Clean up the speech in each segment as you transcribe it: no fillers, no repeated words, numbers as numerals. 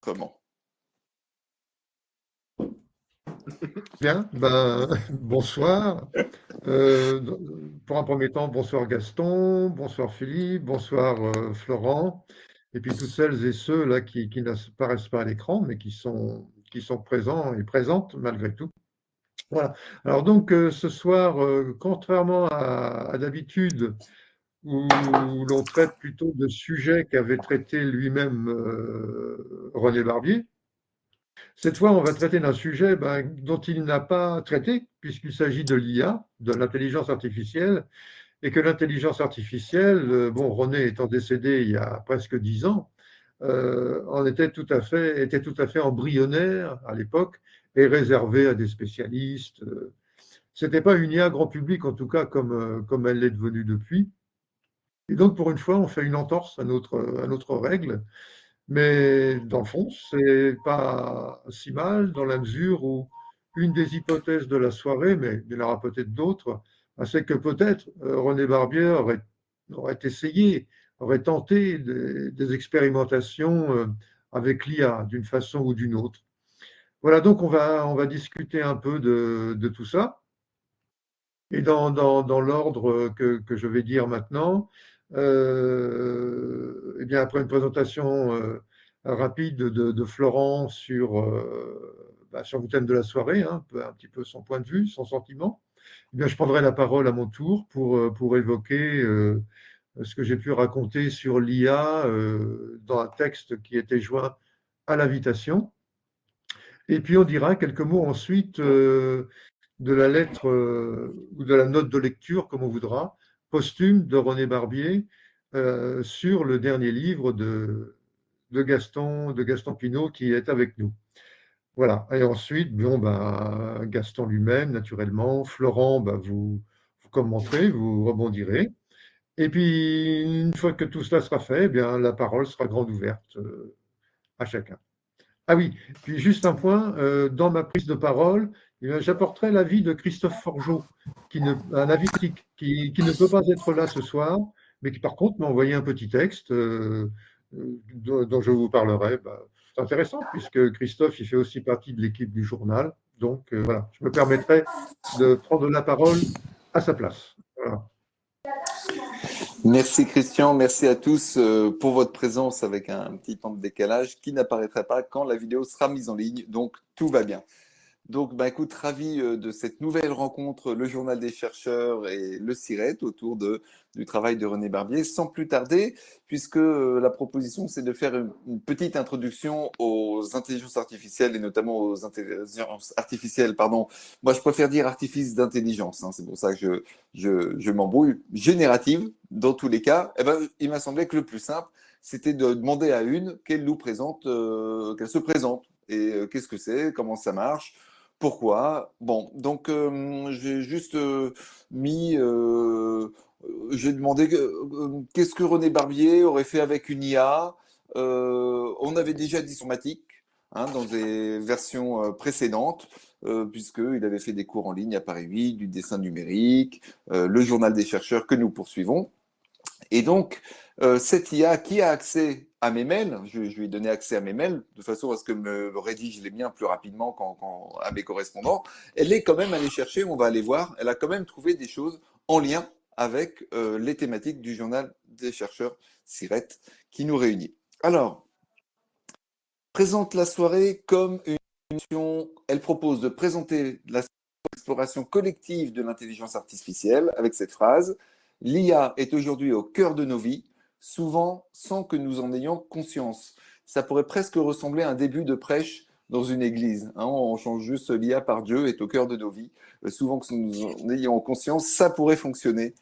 comment? Bien, bonsoir. Pour un premier temps, bonsoir Gaston, bonsoir Philippe, bonsoir Florent, et puis toutes celles et ceux là qui n'apparaissent pas à l'écran, mais qui sont présents et présentes malgré tout. Voilà. Alors donc ce soir, contrairement à d'habitude, où l'on traite plutôt de sujets qu'avait traité lui-même René Barbier, cette fois, on va traiter d'un sujet dont il n'a pas traité, puisqu'il s'agit de l'IA, de l'intelligence artificielle, et que l'intelligence artificielle, bon, René étant décédé il y a presque 10 ans, était tout à fait embryonnaire à l'époque et réservé à des spécialistes. Ce n'était pas une IA grand public, en tout cas, comme elle l'est devenue depuis. Et donc, pour une fois, on fait une entorse à notre règle. Mais dans le fond, c'est pas si mal dans la mesure où une des hypothèses de la soirée, mais il y en aura peut-être d'autres, c'est que peut-être René Barbier aurait essayé, aurait tenté des expérimentations avec l'IA d'une façon ou d'une autre. Voilà, donc on va discuter un peu de tout ça. Et dans l'ordre que je vais dire maintenant, eh bien, après une présentation rapide de Florent sur le thème de la soirée, hein, un petit peu son point de vue, son sentiment, eh bien, je prendrai la parole à mon tour pour évoquer ce que j'ai pu raconter sur l'IA dans un texte qui était joint à l'invitation. Et puis on dira quelques mots ensuite de la lettre ou de la note de lecture, comme on voudra, posthume de René Barbier sur le dernier livre de Gaston Pinault qui est avec nous. Voilà. Et ensuite, bon, Gaston lui-même, naturellement, Florent, vous commenterez, vous rebondirez. Et puis, une fois que tout cela sera fait, eh bien, la parole sera grande ouverte à chacun. Ah oui, puis juste un point, dans ma prise de parole, j'apporterai l'avis de Christophe Forgeot, un avis critique, qui ne peut pas être là ce soir, mais qui par contre m'a envoyé un petit texte dont je vous parlerai. C'est intéressant puisque Christophe, il fait aussi partie de l'équipe du journal. Donc voilà, je me permettrai de prendre la parole à sa place. Voilà. Merci Christian, merci à tous pour votre présence avec un petit temps de décalage qui n'apparaîtra pas quand la vidéo sera mise en ligne, donc tout va bien. Donc, écoute, ravi de cette nouvelle rencontre, le Journal des chercheurs et le CIRET autour du travail de René Barbier. Sans plus tarder, puisque la proposition, c'est de faire une petite introduction aux intelligences artificielles et notamment aux intelligences artificielles, pardon. Moi, je préfère dire artifice d'intelligence, hein, c'est pour ça que je m'embrouille. Générative, dans tous les cas, eh ben, il m'a semblé que le plus simple, c'était de demander à une qu'elle nous présente, qu'elle se présente. Et qu'est-ce que c'est, comment ça marche. Pourquoi? Bon, donc j'ai juste j'ai demandé qu'est-ce que René Barbier aurait fait avec une IA. On avait déjà dit somatique hein, dans des versions précédentes, puisqu'il avait fait des cours en ligne à Paris 8, du dessin numérique, le journal des chercheurs que nous poursuivons. Et donc, cette IA qui a accès à mes mails, je lui ai donné accès à mes mails de façon à ce que me rédige les miens plus rapidement à mes correspondants, elle est quand même allée chercher, on va aller voir, elle a quand même trouvé des choses en lien avec les thématiques du journal des chercheurs CIRET qui nous réunit. Alors, présente la soirée comme une émission, elle propose de présenter l'exploration collective de l'intelligence artificielle avec cette phrase « L'IA est aujourd'hui au cœur de nos vies, souvent sans que nous en ayons conscience ». Ça pourrait presque ressembler à un début de prêche dans une église. Hein, on change juste l'IA par Dieu est au cœur de nos vies. Souvent que nous en ayons conscience, ça pourrait fonctionner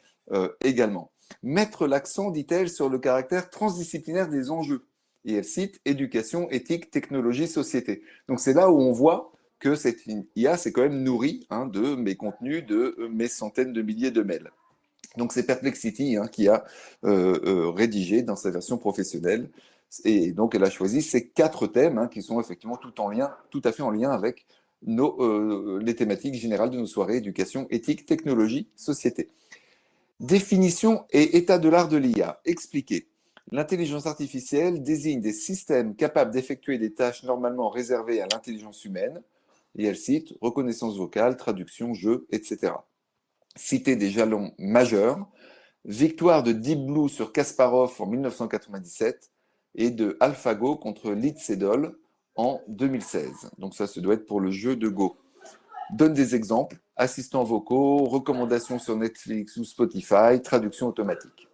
également. Mettre l'accent, dit-elle, sur le caractère transdisciplinaire des enjeux. Et elle cite éducation, éthique, technologie, société. Donc c'est là où on voit que cette IA s'est quand même nourrie hein, de mes contenus, de mes centaines de milliers de mails. Donc c'est Perplexity hein, qui a rédigé dans sa version professionnelle. Et donc elle a choisi ces 4 thèmes hein, qui sont effectivement tout à fait en lien avec les thématiques générales de nos soirées, éducation, éthique, technologie, société. Définition et état de l'art de l'IA. Expliqué. L'intelligence artificielle désigne des systèmes capables d'effectuer des tâches normalement réservées à l'intelligence humaine, et elle cite reconnaissance vocale, traduction, jeu, etc. Citer des jalons majeurs, victoire de Deep Blue sur Kasparov en 1997 et de AlphaGo contre Lee Sedol en 2016. Donc ça doit être pour le jeu de Go. Donne des exemples, assistants vocaux, recommandations sur Netflix ou Spotify, traduction automatique.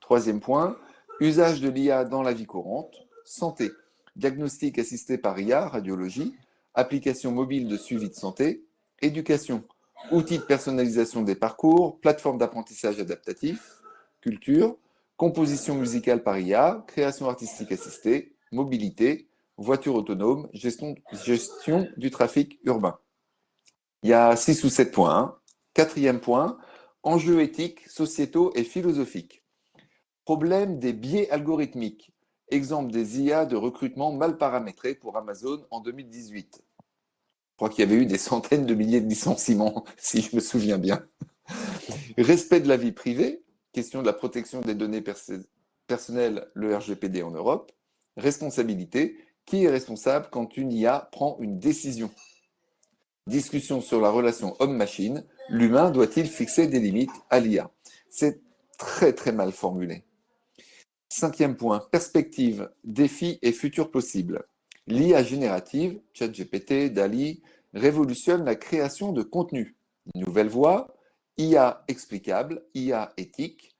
Troisième point, usage de l'IA dans la vie courante, santé, diagnostic assisté par IA, radiologie, application mobile de suivi de santé, éducation, outils de personnalisation des parcours, plateforme d'apprentissage adaptatif, culture, composition musicale par IA, création artistique assistée, mobilité, voiture autonome, gestion du trafic urbain. Il y a 6 ou 7 points. Hein. Quatrième point, enjeux éthiques, sociétaux et philosophiques. Problème des biais algorithmiques. Exemple des IA de recrutement mal paramétrés pour Amazon en 2018. Je crois qu'il y avait eu des centaines de milliers de licenciements, si je me souviens bien. Respect de la vie privée, question de la protection des données personnelles, le RGPD en Europe. Responsabilité, qui est responsable quand une IA prend une décision? Discussion sur la relation homme-machine, l'humain doit-il fixer des limites à l'IA? C'est très très mal formulé. Cinquième point, perspective, défis et futurs possibles. L'IA générative, ChatGPT, DALL-E, révolutionne la création de contenu. Nouvelle voie, IA explicable, IA éthique,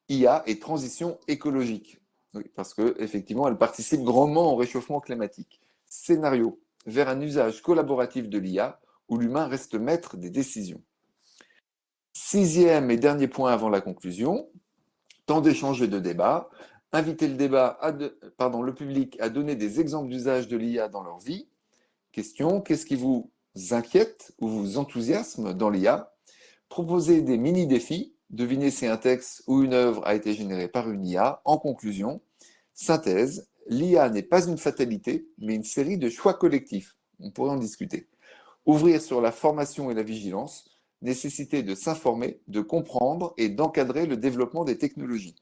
IA et transition écologique. Oui, parce qu'effectivement, elle participe grandement au réchauffement climatique. Scénario, vers un usage collaboratif de l'IA où l'humain reste maître des décisions. Sixième et dernier point avant la conclusion, temps d'échange et de débat. Inviter le public à donner des exemples d'usage de l'IA dans leur vie. Question, qu'est-ce qui vous inquiète ou vous enthousiasme dans l'IA? Proposer des mini-défis, deviner si un texte ou une œuvre a été généré par une IA. En conclusion, synthèse, l'IA n'est pas une fatalité, mais une série de choix collectifs. On pourrait en discuter. Ouvrir sur la formation et la vigilance, nécessité de s'informer, de comprendre et d'encadrer le développement des technologies.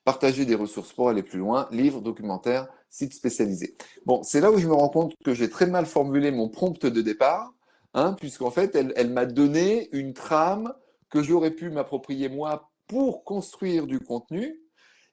Partager des ressources pour aller plus loin, livres, documentaires, sites spécialisés. Bon, c'est là où je me rends compte que j'ai très mal formulé mon prompt de départ, hein, puisqu'en fait, elle m'a donné une trame que j'aurais pu m'approprier moi pour construire du contenu.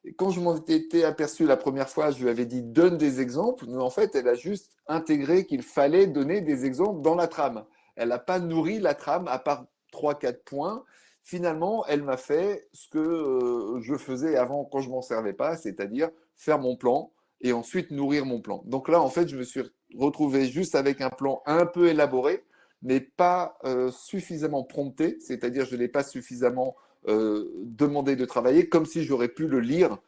Et quand je m'en étais aperçu la première fois, je lui avais dit donne des exemples, mais en fait, elle a juste intégré qu'il fallait donner des exemples dans la trame. Elle n'a pas nourri la trame à part 3-4 points. Finalement, elle m'a fait ce que je faisais avant quand je ne m'en servais pas, c'est-à-dire faire mon plan et ensuite nourrir mon plan. Donc là, en fait, je me suis retrouvé juste avec un plan un peu élaboré, mais pas suffisamment prompté, c'est-à-dire je ne l'ai pas suffisamment demandé de travailler, comme si j'aurais pu le lire,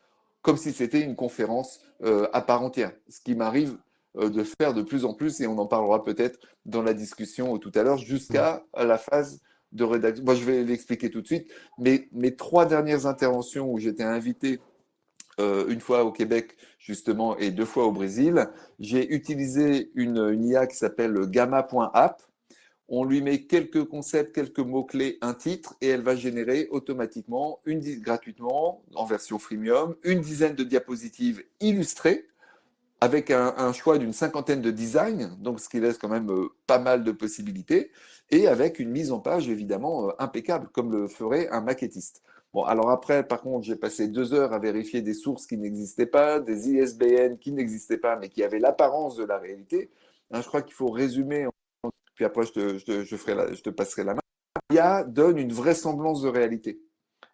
comme si c'était une conférence à part entière. Ce qui m'arrive de faire de plus en plus, et on en parlera peut-être dans la discussion tout à l'heure, jusqu'à la phase de rédaction. Moi, je vais l'expliquer tout de suite. Mais mes 3 dernières interventions où j'étais invité une fois au Québec, justement, et 2 fois au Brésil, j'ai utilisé une IA qui s'appelle gamma.app. On lui met quelques concepts, quelques mots-clés, un titre, et elle va générer automatiquement, gratuitement, en version freemium, une dizaine de diapositives illustrées, avec un choix d'une cinquantaine de designs, donc ce qui laisse quand même pas mal de possibilités, et avec une mise en page évidemment impeccable, comme le ferait un maquettiste. Bon, alors après, par contre, j'ai passé 2 heures à vérifier des sources qui n'existaient pas, des ISBN qui n'existaient pas, mais qui avaient l'apparence de la réalité. Hein, je crois qu'il faut résumer, puis après je te passerai la main. L'IA donne une vraisemblance de réalité.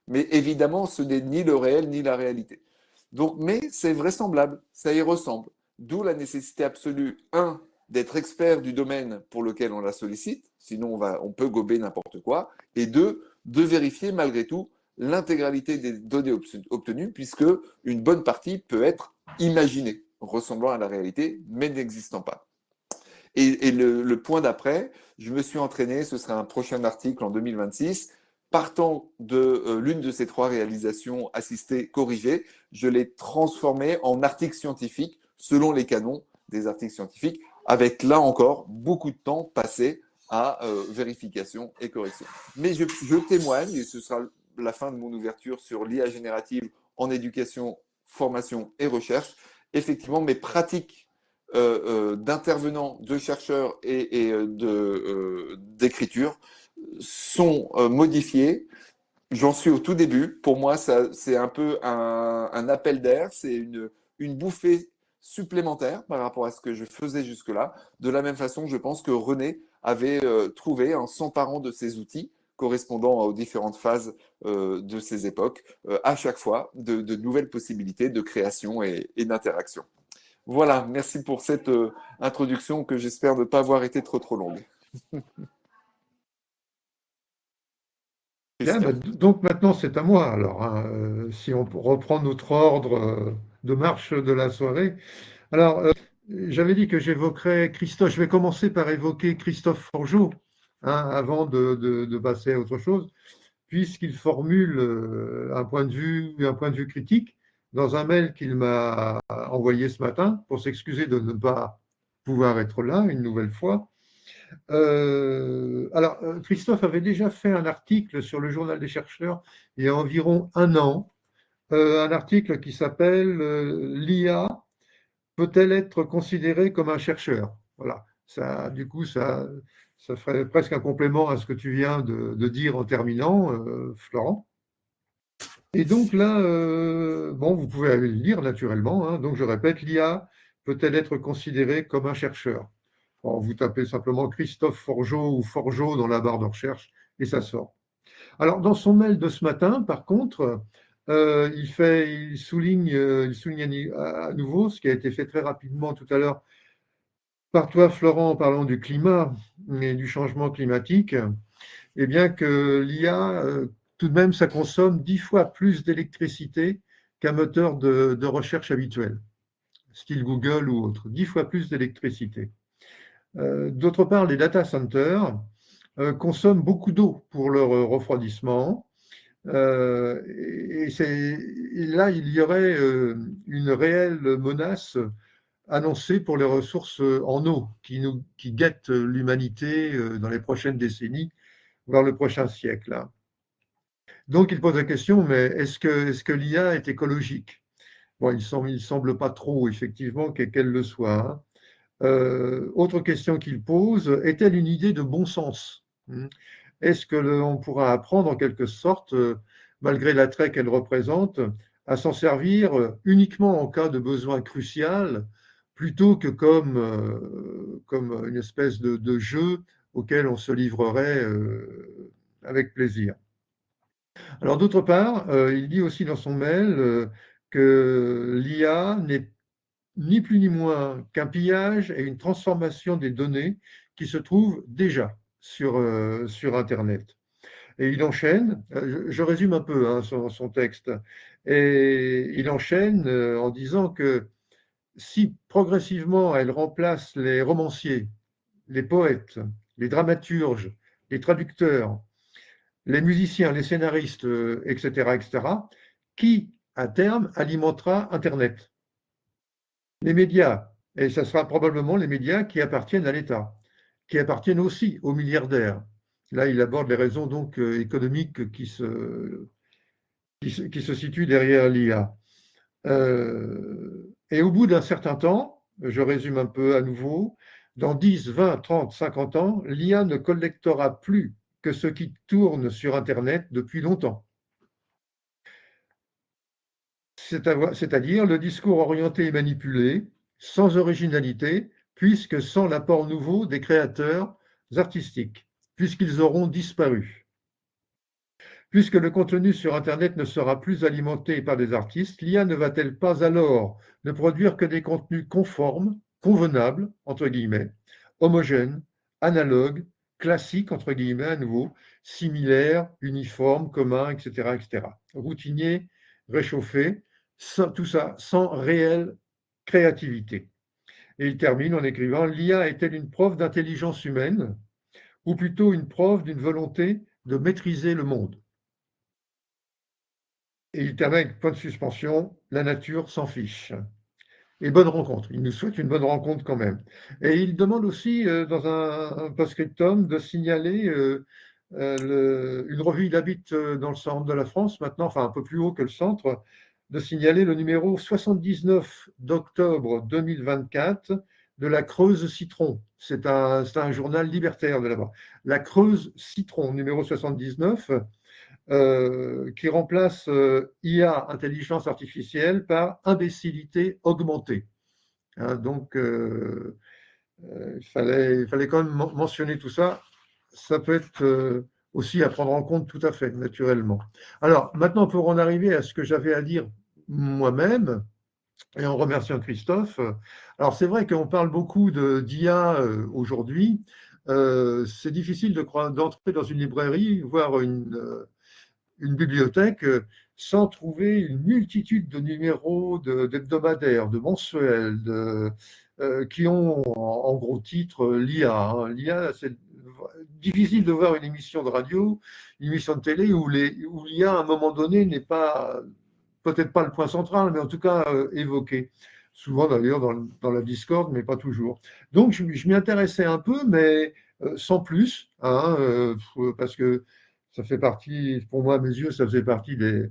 Mais évidemment, ce n'est ni le réel ni la réalité. Donc, mais c'est vraisemblable, ça y ressemble. D'où la nécessité absolue, un, d'être expert du domaine pour lequel on la sollicite, sinon on peut gober n'importe quoi, et deux, de vérifier malgré tout l'intégralité des données obtenues, puisque une bonne partie peut être imaginée, ressemblant à la réalité, mais n'existant pas. Et le point d'après, je me suis entraîné, ce sera un prochain article en 2026, partant de l'une de ces 3 réalisations assistées, corrigées, je l'ai transformé en article scientifique selon les canons des articles scientifiques, avec là encore beaucoup de temps passé à vérification et correction. Mais je témoigne, et ce sera la fin de mon ouverture sur l'IA générative en éducation formation et recherche, effectivement, mes pratiques d'intervenant, de chercheur d'écriture sont modifiées. J'en suis au tout début. Pour moi, c'est un peu un appel d'air, c'est une bouffée supplémentaire par rapport à ce que je faisais jusque-là. De la même façon, je pense que René avait trouvé, en s'emparant de ces outils correspondant aux différentes phases de ces époques, à chaque fois de nouvelles possibilités de création et d'interaction. Voilà, merci pour cette introduction que j'espère ne pas avoir été trop longue. Bien, Christian. donc maintenant c'est à moi. Alors, hein, si on reprend notre ordre de marche de la soirée. Alors, j'avais dit que j'évoquerais Christophe. Je vais commencer par évoquer Christophe Forgeot, hein, avant de passer à autre chose, puisqu'il formule un point de vue critique dans un mail qu'il m'a envoyé ce matin pour s'excuser de ne pas pouvoir être là une nouvelle fois. Christophe avait déjà fait un article sur le Journal des chercheurs il y a environ un an, un article qui s'appelle L'IA peut-elle être considérée comme un chercheur? Voilà, ça, du coup, ça ferait presque un complément à ce que tu viens de dire en terminant, Florent. Et donc là, bon, vous pouvez aller le lire naturellement, hein. Donc je répète, l'IA peut-elle être considérée comme un chercheur? Bon, vous tapez simplement Christophe Forgeot ou Forgeot dans la barre de recherche et ça sort. Alors, dans son mail de ce matin, par contre, il souligne à nouveau ce qui a été fait très rapidement tout à l'heure par toi, Florent, en parlant du climat et du changement climatique, eh bien que l'IA, tout de même, ça consomme 10 fois plus d'électricité qu'un moteur de recherche habituel, style Google ou autre, 10 fois plus d'électricité. D'autre part, les data centers consomment beaucoup d'eau pour leur refroidissement. Et là, il y aurait une réelle menace annoncée pour les ressources en eau qui guettent l'humanité dans les prochaines décennies, voire le prochain siècle, hein. Donc, il pose la question, mais est-ce que l'IA est écologique? Bon, il semble pas trop, effectivement, qu'elle le soit, hein. Autre question qu'il pose, est-elle une idée de bon sens? Est-ce que on pourra apprendre en quelque sorte, malgré l'attrait qu'elle représente, à s'en servir uniquement en cas de besoin crucial, plutôt que comme une espèce de jeu auquel on se livrerait avec plaisir? Alors d'autre part, il dit aussi dans son mail que l'IA n'est ni plus ni moins qu'un pillage et une transformation des données qui se trouvent déjà sur Internet. Et il enchaîne, je résume un peu, hein, son texte, et il enchaîne en disant que si progressivement elle remplace les romanciers, les poètes, les dramaturges, les traducteurs, les musiciens, les scénaristes, etc., etc., qui, à terme, alimentera Internet? Les médias, et ça sera probablement les médias qui appartiennent à l'État, qui appartiennent aussi aux milliardaires. Là, il aborde les raisons donc économiques qui se situent derrière l'IA. Et au bout d'un certain temps, je résume un peu à nouveau, dans 10, 20, 30, 50 ans, l'IA ne collectera plus que ce qui tourne sur Internet depuis longtemps. C'est-à-dire le discours orienté et manipulé, sans originalité, puisque sans l'apport nouveau des créateurs artistiques, puisqu'ils auront disparu. Puisque le contenu sur Internet ne sera plus alimenté par des artistes, l'IA ne va-t-elle pas alors ne produire que des contenus conformes, convenables, entre guillemets, homogènes, analogues, classiques, entre guillemets, à nouveau, similaires, uniformes, communs, etc., etc., routiniers, réchauffés, tout ça sans réelle créativité. Et il termine en écrivant: l'IA est-elle une preuve d'intelligence humaine, ou plutôt une preuve d'une volonté de maîtriser le monde? Et il termine avec point de suspension, la nature s'en fiche. Et bonne rencontre. Il nous souhaite une bonne rencontre quand même. Et il demande aussi, dans un post-scriptum, de signaler une revue. Il habite dans le centre de la France maintenant, enfin un peu plus haut que le centre, de signaler le numéro 79 d'octobre 2024 de la Creuse Citron. C'est un journal libertaire de là-bas. La Creuse Citron, numéro 79, qui remplace IA, intelligence artificielle, par imbécilité augmentée. Hein, donc, il fallait quand même mentionner tout ça. Ça peut être aussi à prendre en compte tout à fait, naturellement. Alors, maintenant, pour en arriver à ce que j'avais à dire moi-même, et en remerciant Christophe, alors c'est vrai qu'on parle beaucoup d'IA aujourd'hui. C'est difficile d'entrer dans une librairie, voir une bibliothèque sans trouver une multitude de numéros d'hebdomadaires, de mensuels, qui ont en gros titre l'IA. Hein. L'IA, c'est difficile de voir une émission de radio, une émission de télé où l'IA, à un moment donné, n'est pas, peut-être pas le point central, mais en tout cas évoqué. Souvent d'ailleurs dans la Discord, mais pas toujours. Donc je m'y intéressais un peu, mais sans plus, hein, parce que ça fait partie, pour moi, à mes yeux, ça faisait partie des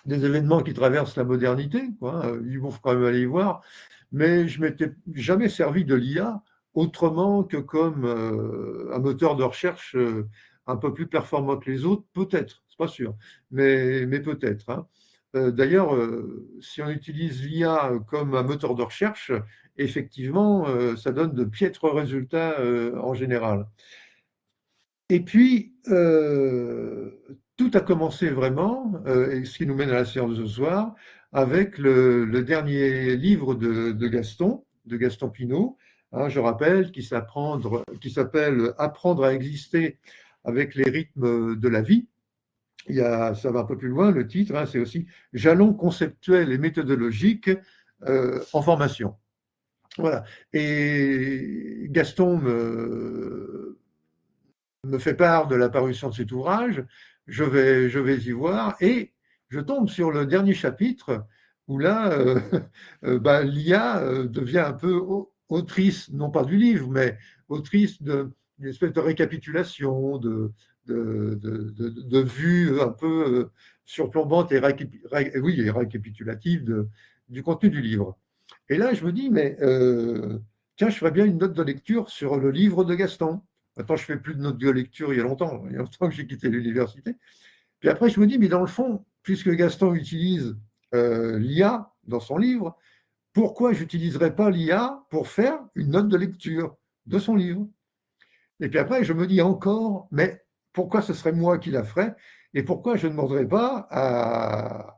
événements qui traversent la modernité, quoi. Il faut quand même aller y voir. Mais je m'étais jamais servi de l'IA autrement que comme un moteur de recherche un peu plus performant que les autres, peut-être, c'est pas sûr, mais peut-être. Hein. D'ailleurs, si on utilise l'IA comme un moteur de recherche, effectivement, ça donne de piètres résultats en général. Et puis, tout a commencé vraiment, et ce qui nous mène à la séance de ce soir, avec le dernier livre de Gaston Pinault, hein, je rappelle, qui s'appelle Apprendre à exister avec les rythmes de la vie. Ça va un peu plus loin, le titre, hein, c'est aussi Jalons conceptuels et méthodologiques en formation. Voilà. Et Gaston me fait part de la parution de cet ouvrage, je vais y voir et je tombe sur le dernier chapitre où là, l'IA devient un peu autrice, non pas du livre, mais autrice d'une espèce de récapitulation, de vue un peu surplombante et récapitulative du contenu du livre. Et là, je me dis, mais tiens, je ferais bien une note de lecture sur le livre de Gaston. Maintenant, je fais plus de notes de lecture il y a longtemps que j'ai quitté l'université. Puis après, je me dis, mais dans le fond, puisque Gaston utilise l'IA dans son livre, pourquoi je n'utiliserais pas l'IA pour faire une note de lecture de son livre? Et puis après, je me dis encore, mais pourquoi ce serait moi qui la ferais et pourquoi je ne demanderais pas à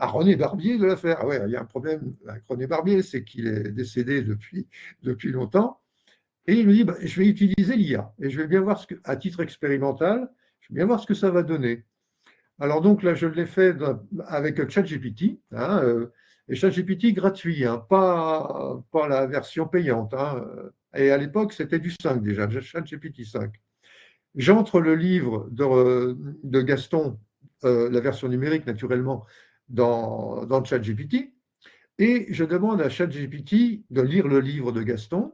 René Barbier de la faire? Ah ouais, il y a un problème avec René Barbier, c'est qu'il est décédé depuis longtemps. Et il me dit, bah, je vais utiliser l'IA et je vais bien voir à titre expérimental, je vais bien voir ce que ça va donner. Alors donc là, je l'ai fait avec ChatGPT, hein, et ChatGPT gratuit, hein, pas la version payante. Hein, et à l'époque, c'était du 5 déjà, ChatGPT 5. J'entre le livre de Gaston, la version numérique naturellement, dans ChatGPT, et je demande à ChatGPT de lire le livre de Gaston,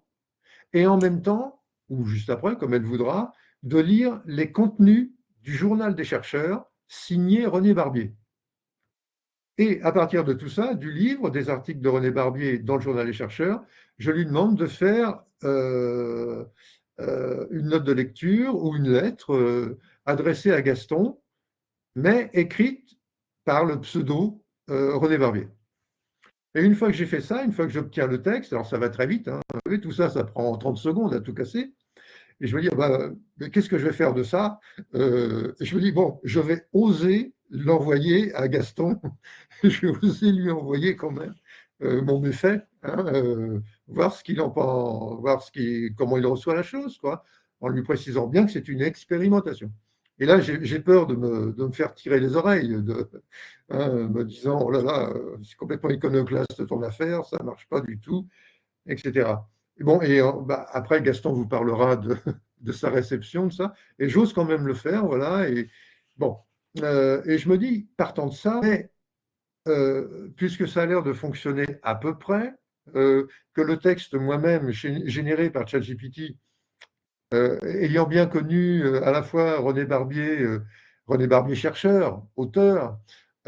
et en même temps, ou juste après, comme elle voudra, de lire les contenus du journal des chercheurs signé René Barbier. Et à partir de tout ça, du livre, des articles de René Barbier dans le journal des chercheurs, je lui demande de faire une note de lecture ou une lettre adressée à Gaston, mais écrite par le pseudo René Barbier. Et une fois que j'ai fait ça, une fois que j'obtiens le texte, alors ça va très vite, hein, tout ça, ça prend 30 secondes à tout casser. Et je me dis, ah bah, qu'est-ce que je vais faire de ça? Je me dis, bon, je vais oser l'envoyer à Gaston. Je vais oser lui envoyer quand même mon méfait, hein, voir ce qu'il en pense, comment il reçoit la chose, quoi, en lui précisant bien que c'est une expérimentation. Et là, j'ai peur de me faire tirer les oreilles, hein, me disant, oh là là, c'est complètement iconoclaste ton affaire, ça ne marche pas du tout, etc. Et bon, et après, Gaston vous parlera de sa réception, de ça, et j'ose quand même le faire, voilà, et bon. Et je me dis, partant de ça, mais, puisque ça a l'air de fonctionner à peu près, que le texte moi-même généré par ChatGPT, ayant bien connu à la fois René Barbier chercheur, auteur,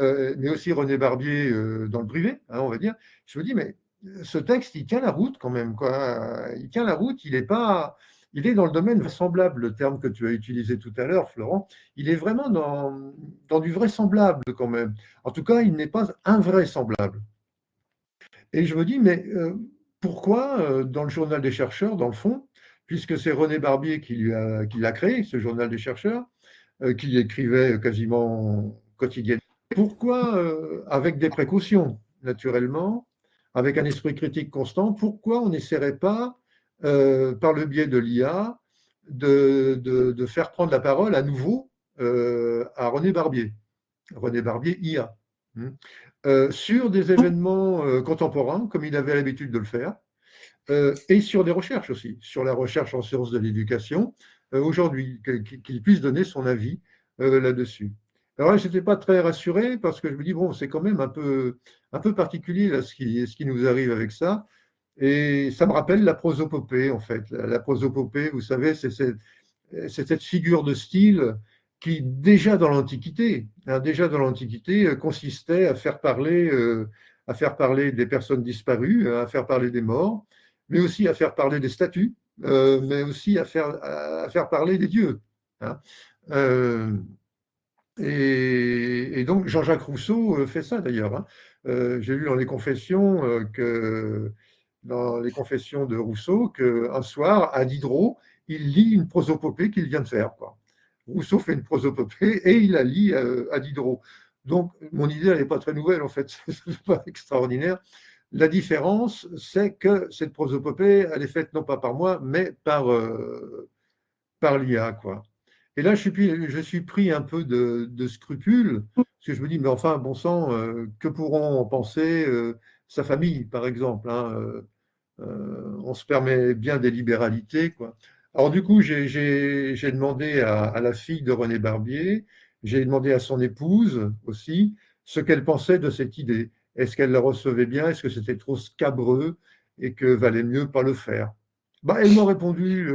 mais aussi René Barbier dans le privé, hein, on va dire. Je me dis, mais ce texte, il tient la route quand même, quoi. Il tient la route, il est dans le domaine vraisemblable, le terme que tu as utilisé tout à l'heure, Florent. Il est vraiment dans du vraisemblable quand même. En tout cas, il n'est pas invraisemblable. Et je me dis, mais pourquoi, dans le journal des chercheurs, dans le fond, puisque c'est René Barbier qui l'a créé, ce journal des chercheurs, qui écrivait quasiment quotidiennement, pourquoi, avec des précautions, naturellement, avec un esprit critique constant, pourquoi on n'essaierait pas, par le biais de l'IA, de faire prendre la parole à nouveau à René Barbier IA, sur des événements contemporains, comme il avait l'habitude de le faire, et sur des recherches aussi, sur la recherche en sciences de l'éducation, aujourd'hui, qu'il puisse donner son avis là-dessus. Alors là, je n'étais pas très rassuré parce que je me dis, bon, c'est quand même un peu particulier là, ce qui nous arrive avec ça. Et ça me rappelle la prosopopée, en fait. La prosopopée, vous savez, c'est cette figure de style qui, déjà dans l'Antiquité, consistait à faire parler des personnes disparues, à faire parler des morts, mais aussi à faire parler des statues, mais aussi à faire parler des dieux, hein. Euh, et donc Jean-Jacques Rousseau fait ça d'ailleurs, hein. J'ai lu dans les confessions dans les confessions de Rousseau qu'un soir, à Diderot, il lit une prosopopée qu'il vient de faire, quoi. Rousseau fait une prosopopée et il la lit à Diderot. Donc, mon idée, elle n'est pas très nouvelle, en fait, c'est pas extraordinaire. La différence, c'est que cette prosopopée, elle est faite non pas par moi, mais par l'IA, quoi. Et là, je suis pris un peu de scrupules, parce que je me dis, mais enfin, bon sang, que pourront en penser sa famille, par exemple, hein, on se permet bien des libéralités, quoi. Alors du coup, j'ai demandé à la fille de René Barbier, j'ai demandé à son épouse aussi ce qu'elle pensait de cette idée. Est-ce qu'elle la recevait bien? Est-ce que c'était trop scabreux et que valait mieux pas le faire? Bah, ils m'ont répondu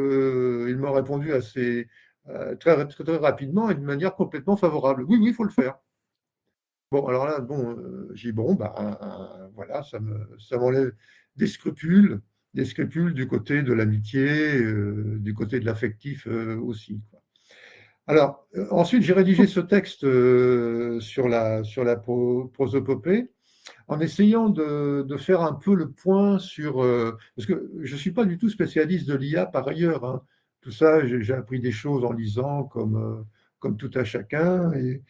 assez très rapidement et de manière complètement favorable. Oui, oui, il faut le faire. Bon, alors là, bon, j'ai dit, bon, bah, voilà, ça m'enlève des scrupules, des scrupules du côté de l'amitié, du côté de l'affectif aussi, quoi. Alors, ensuite, j'ai rédigé ce texte sur la prosopopée en essayant de faire un peu le point sur... parce que je ne suis pas du tout spécialiste de l'IA par ailleurs, hein. Tout ça, j'ai appris des choses en lisant comme tout à chacun, et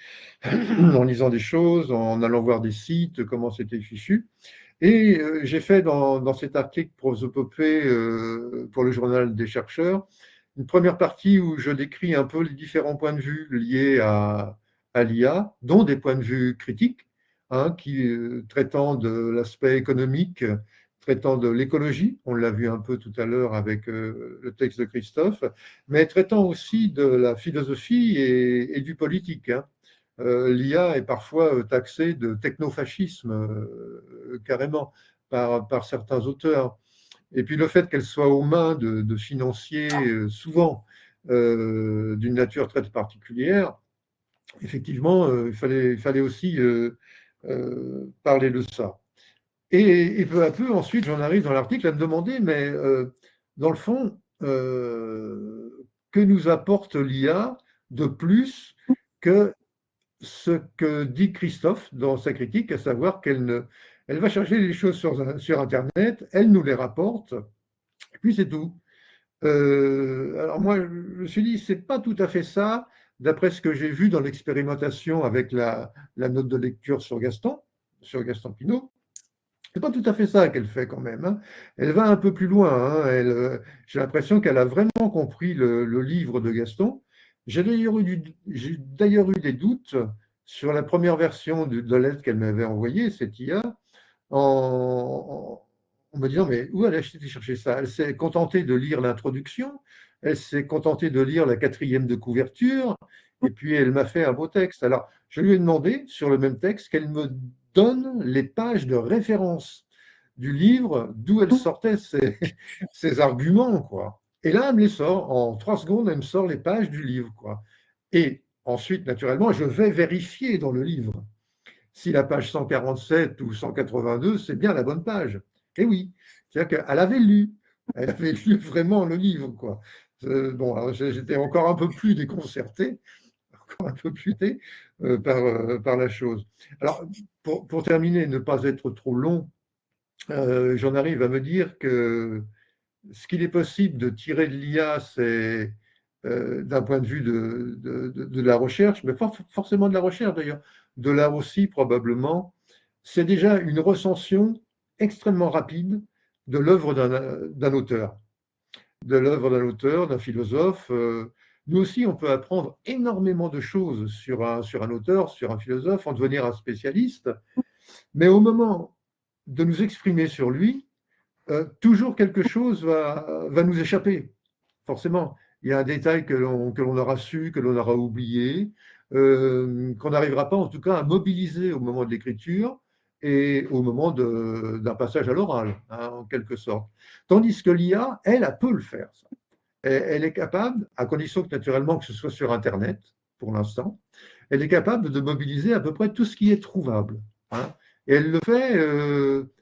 en lisant des choses, en allant voir des sites, comment c'était fichu. Et j'ai fait dans cet article Prosopopée pour le journal des chercheurs, une première partie où je décris un peu les différents points de vue liés à l'IA, dont des points de vue critiques, hein, traitant de l'aspect économique, traitant de l'écologie, on l'a vu un peu tout à l'heure avec le texte de Christophe, mais traitant aussi de la philosophie et du politique, hein. L'IA est parfois taxée de technofascisme, carrément, par certains auteurs. Et puis le fait qu'elle soit aux mains de financiers, souvent d'une nature très particulière, effectivement, il fallait aussi parler de ça. Et peu à peu, ensuite, j'en arrive dans l'article à me demander, mais dans le fond, que nous apporte l'IA de plus que ce que dit Christophe dans sa critique, à savoir elle va chercher les choses sur Internet, elle nous les rapporte, et puis c'est tout. Alors moi, je me suis dit, c'est pas tout à fait ça, d'après ce que j'ai vu dans l'expérimentation avec la note de lecture sur Gaston Pinault. C'est pas tout à fait ça qu'elle fait quand même, hein. Elle va un peu plus loin, hein. J'ai l'impression qu'elle a vraiment compris le livre de Gaston. J'ai d'ailleurs eu des doutes sur la première version de l'aide qu'elle m'avait envoyée, cette IA, en me disant, mais où elle a été chercher ça? Elle s'est contentée de lire l'introduction, elle s'est contentée de lire la quatrième de couverture, et puis elle m'a fait un beau texte. Alors, je lui ai demandé, sur le même texte, qu'elle me donne les pages de référence du livre, d'où elle sortait ses arguments, quoi. Et là, elle me les sort, en 3 secondes, elle me sort les pages du livre, quoi. Et ensuite, naturellement, je vais vérifier dans le livre si la page 147 ou 182, c'est bien la bonne page. Et oui, c'est-à-dire qu'elle avait lu. Elle avait lu vraiment le livre, quoi. Bon, alors j'étais encore un peu plus déconcerté, encore un peu plus par la chose. Alors, pour terminer, ne pas être trop long, j'en arrive à me dire que ce qu'il est possible de tirer de l'IA, c'est d'un point de vue de la recherche, mais pas forcément de la recherche d'ailleurs, de l'art aussi probablement, c'est déjà une recension extrêmement rapide de l'œuvre d'un auteur, d'un philosophe. Nous aussi, on peut apprendre énormément de choses sur un auteur, sur un philosophe, en devenir un spécialiste, mais au moment de nous exprimer sur lui, toujours quelque chose va nous échapper, forcément. Il y a un détail que l'on aura su, que l'on aura oublié, qu'on n'arrivera pas en tout cas à mobiliser au moment de l'écriture et au moment d'un passage à l'oral, hein, en quelque sorte. Tandis que l'IA, elle peut le faire. Ça. Elle est capable, à condition que naturellement que ce soit sur Internet, pour l'instant, elle est capable de mobiliser à peu près tout ce qui est trouvable. Hein. Et elle le fait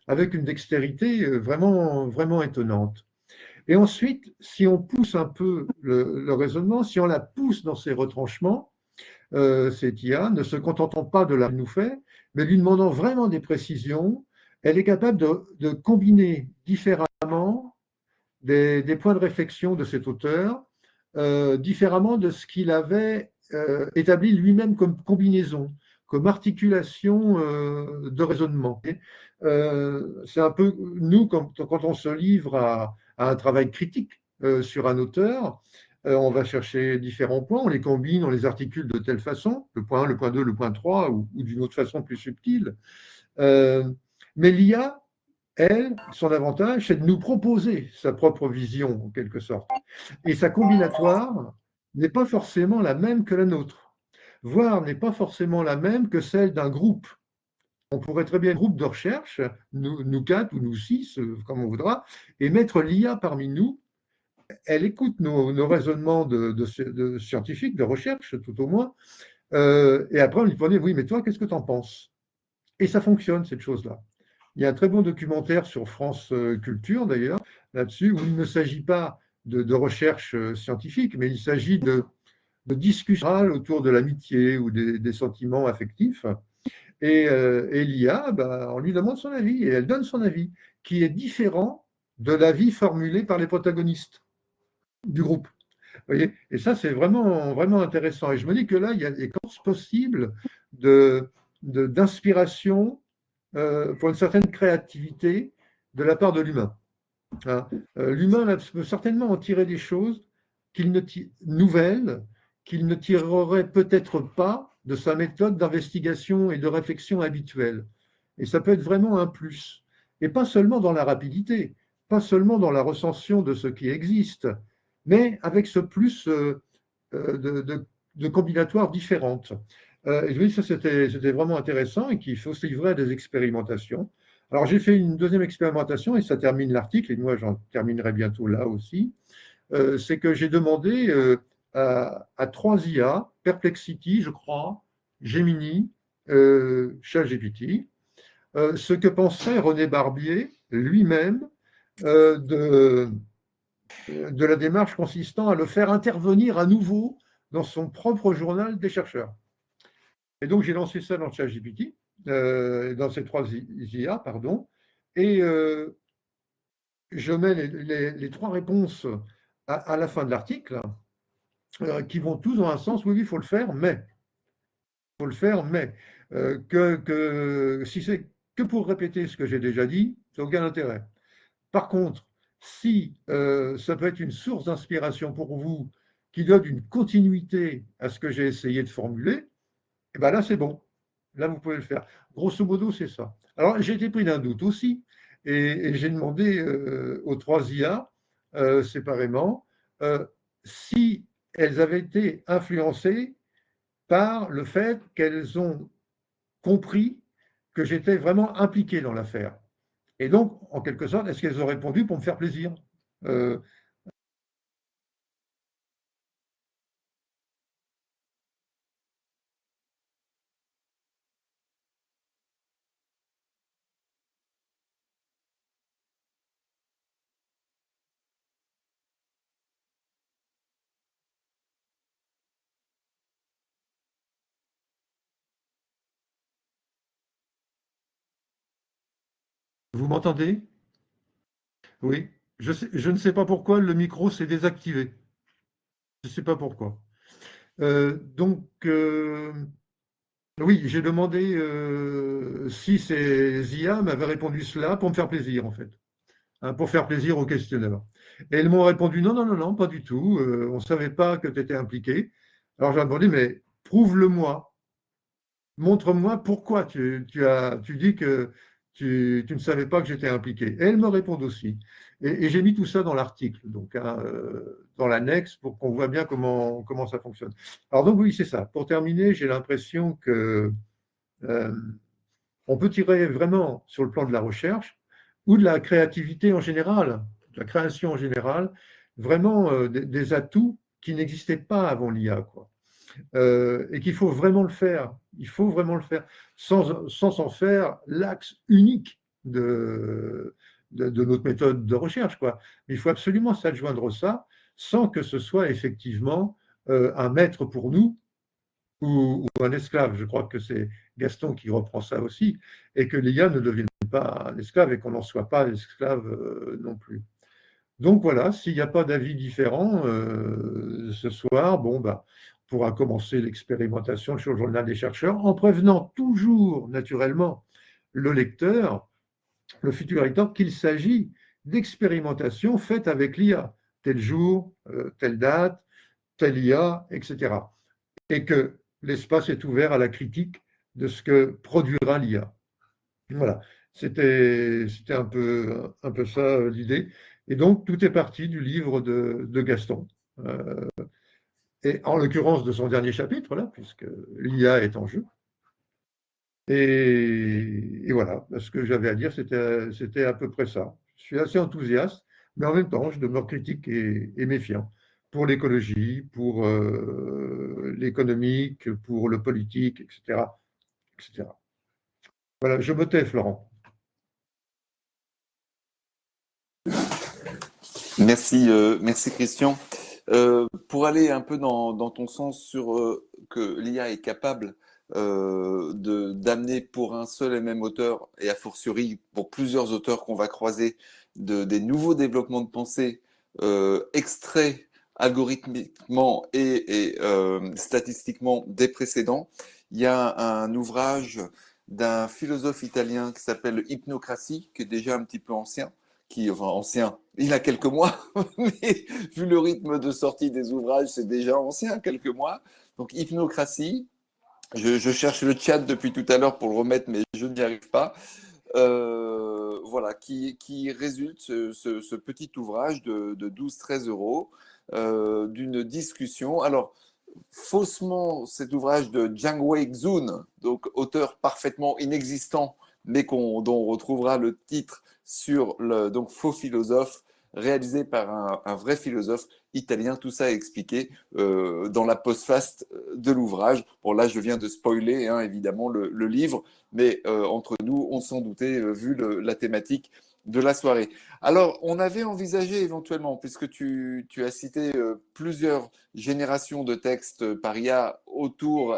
avec une dextérité vraiment, vraiment étonnante. Et ensuite, si on pousse un peu le raisonnement, si on la pousse dans ses retranchements, cette IA, ne se contentant pas de la nous fait, mais lui demandant vraiment des précisions, elle est capable de combiner différemment des points de réflexion de cet auteur, différemment de ce qu'il avait établi lui-même comme combinaison, comme articulation de raisonnement. C'est un peu, nous, quand on se livre à un travail critique sur un auteur, on va chercher différents points, on les combine, on les articule de telle façon, le point 1, le point 2, le point 3, ou d'une autre façon plus subtile. Euh, mais l'IA, elle, son avantage, c'est de nous proposer sa propre vision, en quelque sorte. Et sa combinatoire n'est pas forcément la même que la nôtre, voire n'est pas forcément la même que celle d'un groupe. On pourrait très bien être un groupe de recherche, nous quatre ou nous six, comme on voudra, et mettre l'IA parmi nous. Elle écoute nos raisonnements de scientifiques, de recherche, tout au moins, et après on lui demande, oui, mais toi, qu'est-ce que tu en penses? Et ça fonctionne, cette chose-là. Il y a un très bon documentaire sur France Culture, d'ailleurs, là-dessus, où il ne s'agit pas de recherche scientifique, mais il s'agit de discussions autour de l'amitié ou des sentiments affectifs. Et l'IA, bah, on lui demande son avis, et elle donne son avis, qui est différent de l'avis formulé par les protagonistes du groupe. Vous voyez, et ça, c'est vraiment, vraiment intéressant. Et je me dis que là, il y a des causes possibles d'inspiration pour une certaine créativité de la part de l'humain. Hein. L'humain peut certainement en tirer des choses nouvelles qu'il ne tirerait peut-être pas de sa méthode d'investigation et de réflexion habituelle. Et ça peut être vraiment un plus. Et pas seulement dans la rapidité, pas seulement dans la recension de ce qui existe, mais avec ce plus de combinatoires différentes. Et je me dis que ça, c'était vraiment intéressant et qu'il faut se livrer à des expérimentations. Alors, j'ai fait une deuxième expérimentation et ça termine l'article, et moi, j'en terminerai bientôt là aussi. C'est que j'ai demandé à trois IA, Perplexity, je crois, Gemini, ChatGPT, ce que penserait René Barbier lui-même de la démarche consistant à le faire intervenir à nouveau dans son propre journal des chercheurs. Et donc, j'ai lancé ça dans ChatGPT, dans ces trois IA, pardon, et je mets les trois réponses à la fin de l'article, qui vont tous dans un sens, oui, il faut le faire, mais, il faut le faire, mais, si c'est que pour répéter ce que j'ai déjà dit, ça n'a aucun intérêt. Par contre, si ça peut être une source d'inspiration pour vous qui donne une continuité à ce que j'ai essayé de formuler, et ben là, c'est bon. Là, vous pouvez le faire. Grosso modo, c'est ça. Alors, j'ai été pris d'un doute aussi, et j'ai demandé aux trois IA, séparément, euh, si elles avaient été influencées par le fait qu'elles ont compris que j'étais vraiment impliqué dans l'affaire. Et donc, en quelque sorte, est-ce qu'elles ont répondu pour me faire plaisir? Euh, Vous m'entendez? Oui. Je ne sais pas pourquoi le micro s'est désactivé. Je ne sais pas pourquoi. Donc, oui, j'ai demandé si ces IA m'avaient répondu cela pour me faire plaisir, en fait, hein, pour faire plaisir aux questionneurs. Et elles m'ont répondu non, non, non, non, pas du tout. On ne savait pas que tu étais impliqué. Alors j'ai demandé, mais prouve-le-moi. Montre-moi pourquoi tu dis que tu ne savais pas que j'étais impliqué. Et elles me répondent aussi. Et j'ai mis tout ça dans l'article, donc hein, dans l'annexe, pour qu'on voit bien comment ça fonctionne. Alors donc oui, c'est ça. Pour terminer, j'ai l'impression que euh, on peut tirer vraiment sur le plan de la recherche ou de la créativité en général, de la création en général, vraiment des atouts qui n'existaient pas avant l'IA, quoi. Et qu'il faut vraiment le faire. Il faut vraiment le faire sans en faire l'axe unique de notre méthode de recherche, quoi. Mais il faut absolument s'adjoindre ça sans que ce soit effectivement un maître pour nous ou un esclave. Je crois que c'est Gaston qui reprend ça aussi, et que l'IA ne devienne pas un esclave et qu'on n'en soit pas esclave non plus. Donc voilà, s'il n'y a pas d'avis différent ce soir, bon, bah, on pourra commencer l'expérimentation sur le journal des chercheurs en prévenant toujours, naturellement, le lecteur, le futur lecteur, qu'il s'agit d'expérimentations faites avec l'IA, tel jour, telle date, telle IA, etc. Et que l'espace est ouvert à la critique de ce que produira l'IA. Voilà, c'était un peu ça l'idée. Et donc, tout est parti du livre de Gaston, euh, et en l'occurrence de son dernier chapitre, là, puisque l'IA est en jeu. Et voilà, ce que j'avais à dire, c'était à peu près ça. Je suis assez enthousiaste, mais en même temps, je demeure critique et méfiant pour l'écologie, pour l'économique, pour le politique, etc., etc. Voilà, je me tais, Florent. Merci, merci Christian. Pour aller un peu dans ton sens sur que l'IA est capable d'amener pour un seul et même auteur, et a fortiori pour plusieurs auteurs qu'on va croiser, des nouveaux développements de pensée extraits algorithmiquement et statistiquement des précédents. Il y a un ouvrage d'un philosophe italien qui s'appelle Hypnocratie, qui est déjà un petit peu ancien, enfin ancien, il a quelques mois, mais vu le rythme de sortie des ouvrages, c'est déjà ancien, quelques mois. Donc Hypnocratie, je cherche le chat depuis tout à l'heure pour le remettre, mais je n'y arrive pas. Voilà, qui résulte ce petit ouvrage de 12-13 euros d'une discussion. Alors, faussement, cet ouvrage de Jiang Wei Xun, donc auteur parfaitement inexistant, mais dont on retrouvera le titre sur le donc faux philosophe, réalisé par un vrai philosophe italien. Tout ça est expliqué dans la postface de l'ouvrage. Bon, là, je viens de spoiler, hein, évidemment, le livre, mais entre nous, on s'en doutait, vu la thématique de la soirée. Alors, on avait envisagé éventuellement, puisque tu as cité plusieurs générations de textes par IA autour,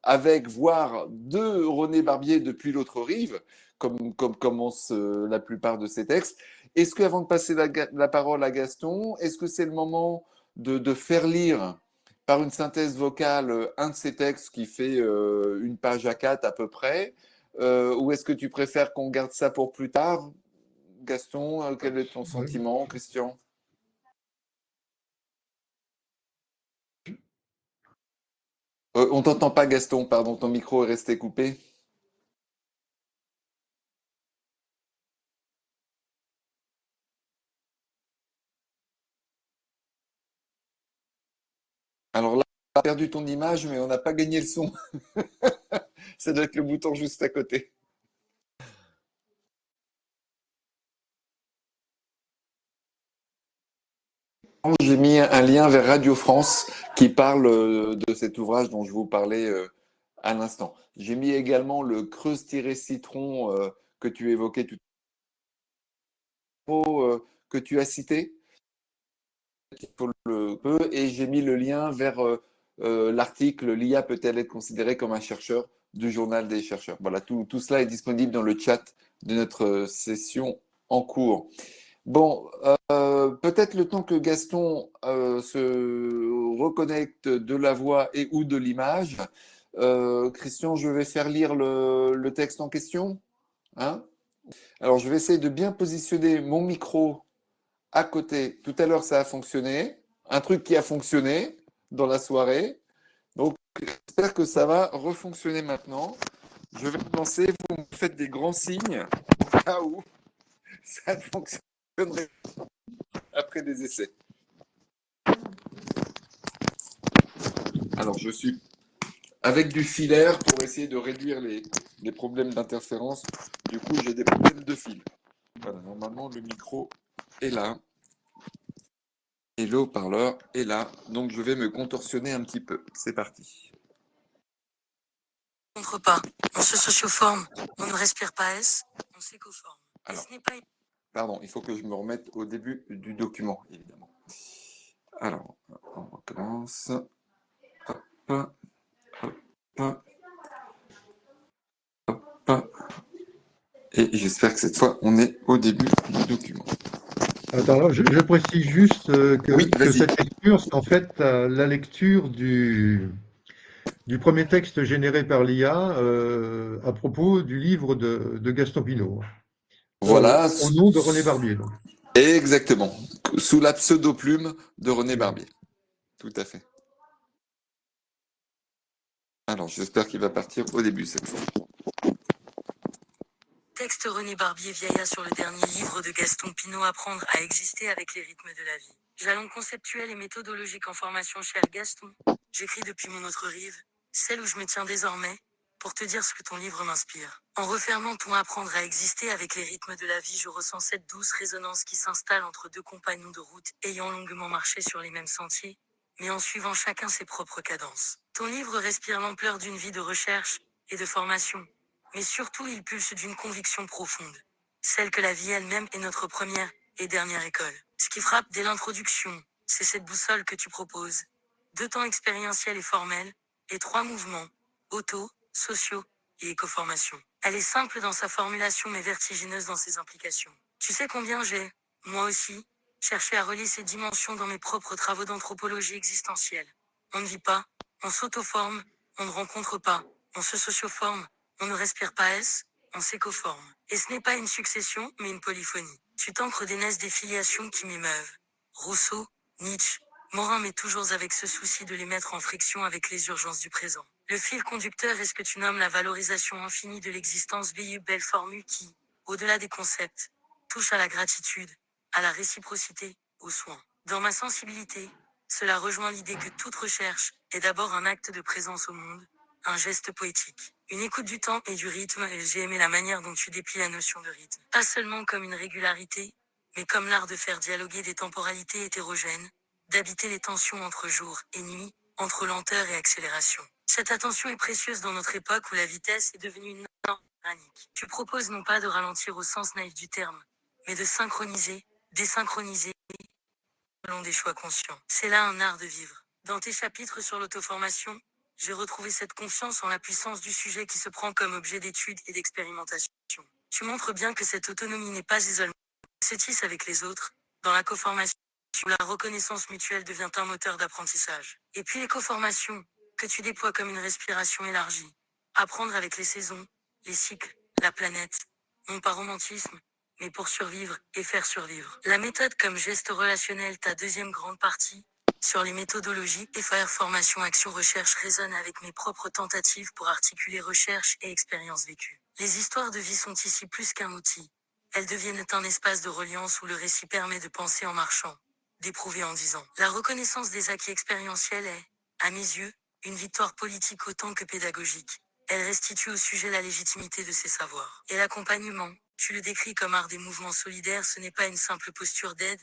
avec, voire de René Barbier depuis l'autre rive, comme commencent la plupart de ces textes. Est-ce qu'avant de passer la parole à Gaston, est-ce que c'est le moment de faire lire par une synthèse vocale un de ces textes qui fait une page à 4 à peu près, ou est-ce que tu préfères qu'on garde ça pour plus tard? Gaston, quel est ton Oui. sentiment, Christian? On t'entend pas, Gaston, pardon, ton micro est resté coupé. Alors là, on a perdu ton image, mais on n'a pas gagné le son. Ça doit être le bouton juste à côté. J'ai mis un lien vers Radio France qui parle de cet ouvrage dont je vous parlais à l'instant. J'ai mis également le Creuse-Citron que tu évoquais tout à l'heure, que tu as cité, et j'ai mis le lien vers l'article «L'IA peut-elle être considérée comme un chercheur?» du journal des chercheurs. Voilà, tout cela est disponible dans le chat de notre session en cours. Bon, peut-être le temps que Gaston se reconnecte de la voix et ou de l'image. Christian, je vais faire lire le texte en question. Hein? Alors, je vais essayer de bien positionner mon micro à côté. Tout à l'heure, ça a fonctionné. Un truc qui a fonctionné dans la soirée. Donc, j'espère que ça va refonctionner maintenant. Je vais lancer. Vous me faites des grands signes au cas où ça ne fonctionnerait pas après des essais. Alors, je suis avec du filaire pour essayer de réduire les problèmes d'interférence. Du coup, j'ai des problèmes de fil. Voilà, normalement, le micro est là. Et le haut-parleur est là. Donc, je vais me contorsionner un petit peu. C'est parti. On ne rencontre pas, on se socioforme, on ne respire pas S, on s'écoforme. Alors, Ce n'est pas... pardon, il faut que je me remette au début du document, évidemment. Alors, on recommence. Hop, hop, hop. Et j'espère que cette fois, on est au début du document. Attends, alors, je précise juste Oui, que vas-y. cette lecture, c'est en fait la lecture du premier texte généré par l'IA à propos du livre de Gaston Pinault, Voilà, au nom de René Barbier. Donc. exactement. Sous la pseudo-plume de René Oui. Barbier. Tout à fait. Alors, j'espère qu'il va partir au début cette fois. Texte René Barbier Vieilla sur le dernier livre de Gaston Pinault Apprendre à exister avec les rythmes de la vie. Jalons conceptuels et méthodologiques en formation cher Gaston. J'écris depuis mon autre rive, celle où je me tiens désormais, pour te dire ce que ton livre m'inspire. En refermant ton Apprendre à exister avec les rythmes de la vie, je ressens cette douce résonance qui s'installe entre deux compagnons de route ayant longuement marché sur les mêmes sentiers, mais en suivant chacun ses propres cadences. Ton livre respire l'ampleur d'une vie de recherche et de formation. Mais surtout, il pulse d'une conviction profonde. Celle que la vie elle-même est notre première et dernière école. Ce qui frappe dès l'introduction, c'est cette boussole que tu proposes. 2 temps expérientiels et formels, et 3 mouvements, auto, sociaux et éco-formation. Elle est simple dans sa formulation mais vertigineuse dans ses implications. Tu sais combien j'ai, moi aussi, cherché à relier ces dimensions dans mes propres travaux d'anthropologie existentielle. On ne vit pas, on s'auto-forme, on ne rencontre pas, on se socioforme, on ne respire pas S, on s'écoforme. Et ce n'est pas une succession, mais une polyphonie. Tu t'ancres des nesses des filiations qui m'émeuvent. Rousseau, Nietzsche, Morin, mais toujours avec ce souci de les mettre en friction avec les urgences du présent. Le fil conducteur est ce que tu nommes la valorisation infinie de l'existence, belle formule qui, au-delà des concepts, touche à la gratitude, à la réciprocité, aux soins. Dans ma sensibilité, cela rejoint l'idée que toute recherche est d'abord un acte de présence au monde, un geste poétique. Une écoute du temps et du rythme, et j'ai aimé la manière dont tu déplies la notion de rythme. Pas seulement comme une régularité, mais comme l'art de faire dialoguer des temporalités hétérogènes, d'habiter les tensions entre jour et nuit, entre lenteur et accélération. Cette attention est précieuse dans notre époque où la vitesse est devenue une norme tyrannique. Tu proposes non pas de ralentir au sens naïf du terme, mais de synchroniser, désynchroniser, selon des choix conscients. C'est là un art de vivre. Dans tes chapitres sur l'auto-formation, j'ai retrouvé cette confiance en la puissance du sujet qui se prend comme objet d'étude et d'expérimentation. Tu montres bien que cette autonomie n'est pas isolée, se tisse avec les autres, dans la coformation, où la reconnaissance mutuelle devient un moteur d'apprentissage. Et puis les coformations, que tu déploies comme une respiration élargie. Apprendre avec les saisons, les cycles, la planète, non pas romantisme, mais pour survivre et faire survivre. La méthode comme geste relationnel, ta deuxième grande partie, sur les méthodologies, FAR formation action recherche résonne avec mes propres tentatives pour articuler recherche et expérience vécue. Les histoires de vie sont ici plus qu'un outil. Elles deviennent un espace de reliance où le récit permet de penser en marchant, d'éprouver en disant. La reconnaissance des acquis expérientiels est, à mes yeux, une victoire politique autant que pédagogique. Elle restitue au sujet la légitimité de ses savoirs. Et l'accompagnement, tu le décris comme art des mouvements solidaires, ce n'est pas une simple posture d'aide,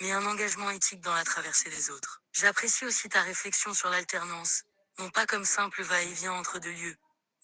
mais un engagement éthique dans la traversée des autres. J'apprécie aussi ta réflexion sur l'alternance, non pas comme simple va-et-vient entre deux lieux,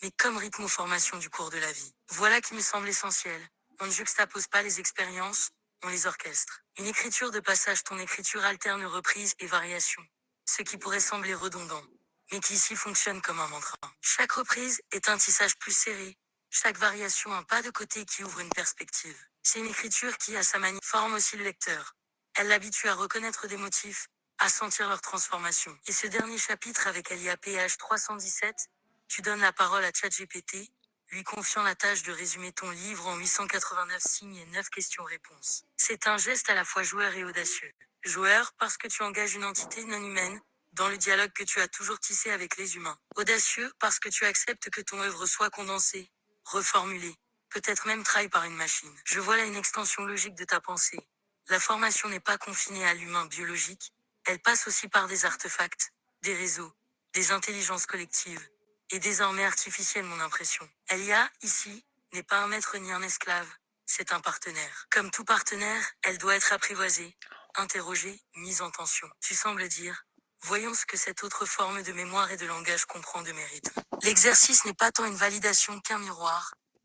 mais comme rythme aux formations du cours de la vie. Voilà qui me semble essentiel. On ne juxtapose pas les expériences, on les orchestre. Une écriture de passage, ton écriture alterne reprise et variation. Ce qui pourrait sembler redondant, mais qui ici fonctionne comme un mantra. Chaque reprise est un tissage plus serré, Chaque variation un pas de côté qui ouvre une perspective. C'est une écriture qui, à sa manière, forme aussi le lecteur. Elle l'habitue à reconnaître des motifs, à sentir leur transformation. Et ce dernier chapitre avec Elia PH 317, tu donnes la parole à ChatGPT, lui confiant la tâche de résumer ton livre en 889 signes et 9 questions-réponses. C'est un geste à la fois joueur et audacieux. Joueur, parce que tu engages une entité non humaine, dans le dialogue que tu as toujours tissé avec les humains. Audacieux, parce que tu acceptes que ton œuvre soit condensée, reformulée, peut-être même trahie par une machine. Je vois là une extension logique de ta pensée. La formation n'est pas confinée à l'humain biologique, elle passe aussi par des artefacts, des réseaux, des intelligences collectives, et désormais artificielles mon impression. Elia, ici, n'est pas un maître ni un esclave, c'est un partenaire. Comme tout partenaire, elle doit être apprivoisée, interrogée, mise en tension. Tu sembles dire, voyons ce que cette autre forme de mémoire et de langage comprend de mes rythmes. L'exercice n'est pas tant une validation qu'un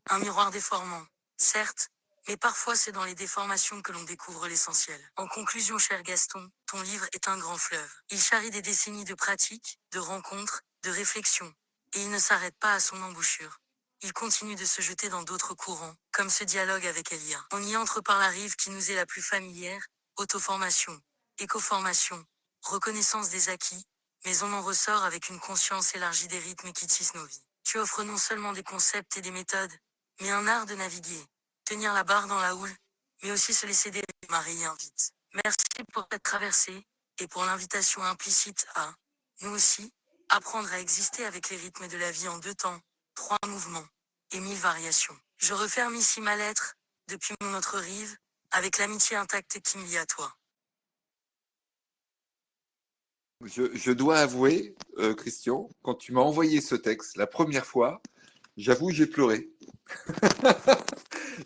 un miroir déformant, certes, mais parfois c'est dans les déformations que l'on découvre l'essentiel. En conclusion, cher Gaston, ton livre est un grand fleuve. Il charrie des décennies de pratiques, de rencontres, de réflexions. Et il ne s'arrête pas à son embouchure. Il continue de se jeter dans d'autres courants, comme ce dialogue avec Elia. On y entre par la rive qui nous est la plus familière, auto-formation, éco-formation, reconnaissance des acquis, mais on en ressort avec une conscience élargie des rythmes qui tissent nos vies. Tu offres non seulement des concepts et des méthodes, mais un art de naviguer, tenir la barre dans la houle, mais aussi se laisser démarrer invite. Merci pour cette traversée, et pour l'invitation implicite à, nous aussi, apprendre à exister avec les rythmes de la vie en 2 temps, 3 mouvements, et 1000 variations. Je referme ici ma lettre, depuis mon autre rive, avec l'amitié intacte qui me lie à toi. Je dois avouer, Christian, quand tu m'as envoyé ce texte la première fois, j'avoue, j'ai pleuré.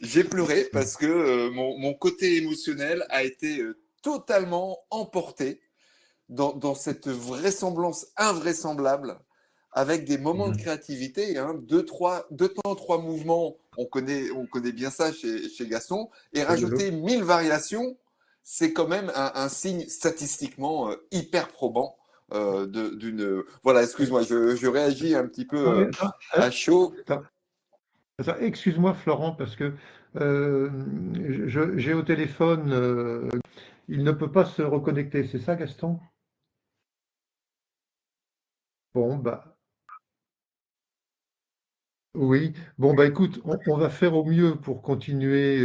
J'ai pleuré parce que mon côté émotionnel a été totalement emporté dans cette vraisemblance invraisemblable avec des moments de créativité, hein, deux temps, 3 mouvements, on connaît bien ça chez Gaston, et rajouter 1000 variations, c'est quand même un signe statistiquement hyper probant d'une... Voilà, excuse-moi, je réagis un petit peu à chaud. Excuse-moi, Florent, parce que j'ai au téléphone, il ne peut pas se reconnecter, c'est ça, Gaston? Bon, bah oui. Bon, bah écoute, on va faire au mieux pour continuer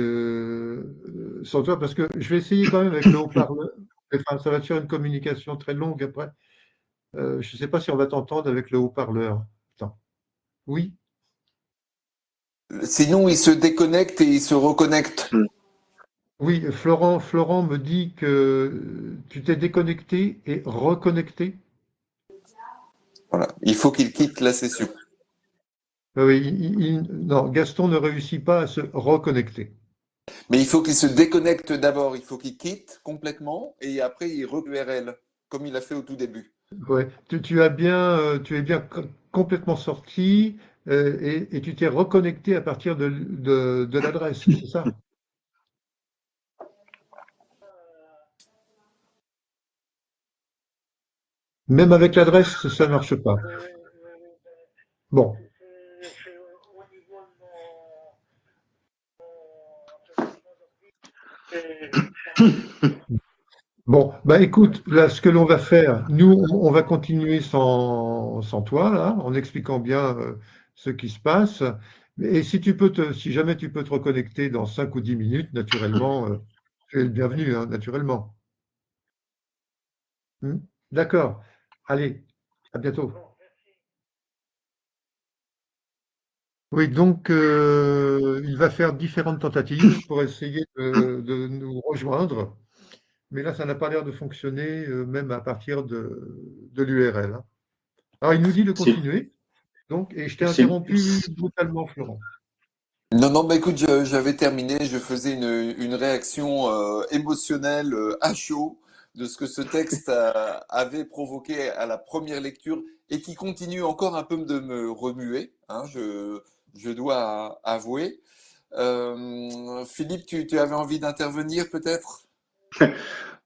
sans toi, parce que je vais essayer quand même avec le haut-parleur. Enfin, ça va te faire une communication très longue après. Je ne sais pas si on va t'entendre avec le haut-parleur. Attends. Oui? Sinon, il se déconnecte et il se reconnecte. Oui, Florent me dit que tu t'es déconnecté et reconnecté. Voilà. Il faut qu'il quitte la session. Oui, non, Gaston ne réussit pas à se reconnecter. Mais il faut qu'il se déconnecte d'abord. Il faut qu'il quitte complètement et après il URL, comme il a fait au tout début. Ouais. Tu es bien complètement sorti et tu t'es reconnecté à partir de l'adresse, c'est ça? Même avec l'adresse, ça ne marche pas. Bon. Bon, bah écoute, là, ce que l'on va faire, nous, on va continuer sans toi, là, en expliquant bien ce qui se passe. Et si jamais tu peux te reconnecter dans 5 ou 10 minutes, naturellement, tu es le bienvenu, hein, naturellement. Hmm. D'accord. Allez, à bientôt. Oui, donc il va faire différentes tentatives pour essayer de nous rejoindre. Mais là, ça n'a pas l'air de fonctionner, même à partir de l'URL, hein. Alors, il nous dit de C'est, continuer, donc, et je t'ai c'est- interrompu brutalement, Florent. Non, non, bah écoute, j'avais terminé. Je faisais une réaction émotionnelle à chaud de ce que ce texte avait provoqué à la première lecture et qui continue encore un peu de me remuer, hein, je dois avouer. Philippe, tu avais envie d'intervenir peut-être?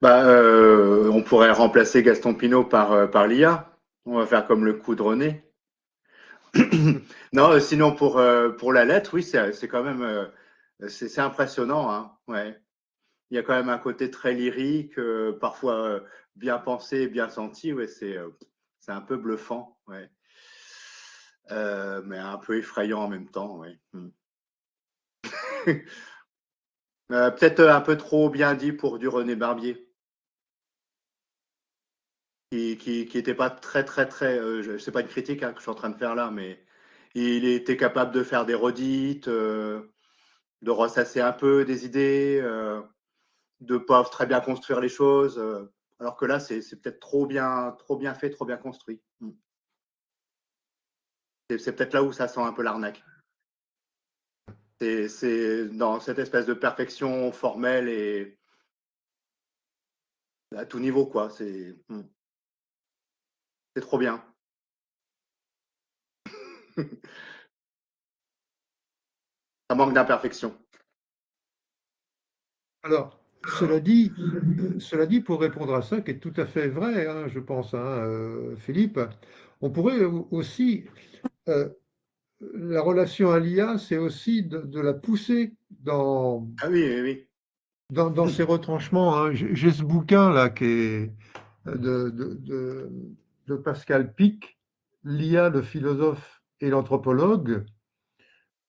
on pourrait remplacer Gaston Pinault par l'IA. On va faire comme le coup de René. Non, sinon pour la lettre, oui, c'est quand même c'est impressionnant, hein. Ouais. Il y a quand même un côté très lyrique, parfois bien pensé, bien senti. Ouais, c'est un peu bluffant, ouais. Mais un peu effrayant en même temps, ouais. Peut-être un peu trop bien dit pour du René Barbier, qui était pas très. C'est pas une critique hein, que je suis en train de faire là, mais il était capable de faire des redites, de ressasser un peu des idées, de pas très bien construire les choses. Alors que là, c'est peut-être trop bien fait, trop bien construit. C'est peut-être là où ça sent un peu l'arnaque. C'est dans cette espèce de perfection formelle et à tout niveau, quoi. C'est trop bien. Ça manque d'imperfection. Alors, cela dit, pour répondre à ça, qui est tout à fait vrai, hein, je pense, hein, Philippe, on pourrait aussi, euh, la relation à l'IA, c'est aussi de la pousser Ah oui, oui, dans ses retranchements, hein. J'ai ce bouquin là qui est de, de, de, de Pascal Pic, L'IA, le philosophe et l'anthropologue.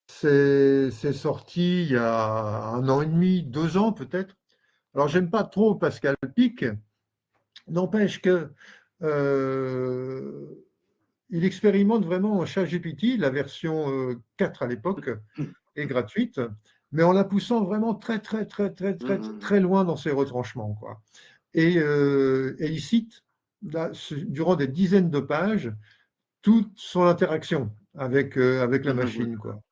C'est sorti il y a 1 an et demi, 2 ans peut-être. Alors, j'aime pas trop Pascal Pic, n'empêche que euh, il expérimente vraiment ChatGPT, la version 4 à l'époque oui. est gratuite, mais en la poussant vraiment très loin dans ses retranchements, quoi. Et il cite là, durant des dizaines de pages toute son interaction avec la machine, quoi.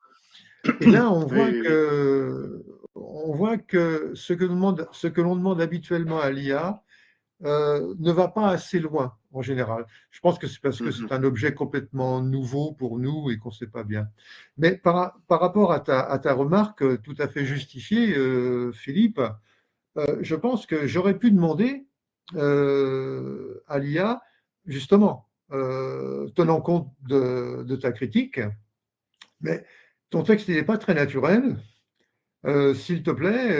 Et là, Oui, oui, on voit que ce que l'on demande habituellement à l'IA ne va pas assez loin en général. Je pense que c'est parce que c'est oui. un objet complètement nouveau pour nous et qu'on ne sait pas bien. Mais par rapport à ta remarque tout à fait justifiée, Philippe, je pense que j'aurais pu demander à l'IA, justement, tenant compte de ta critique, mais ton texte il n'est pas très naturel. S'il te plaît,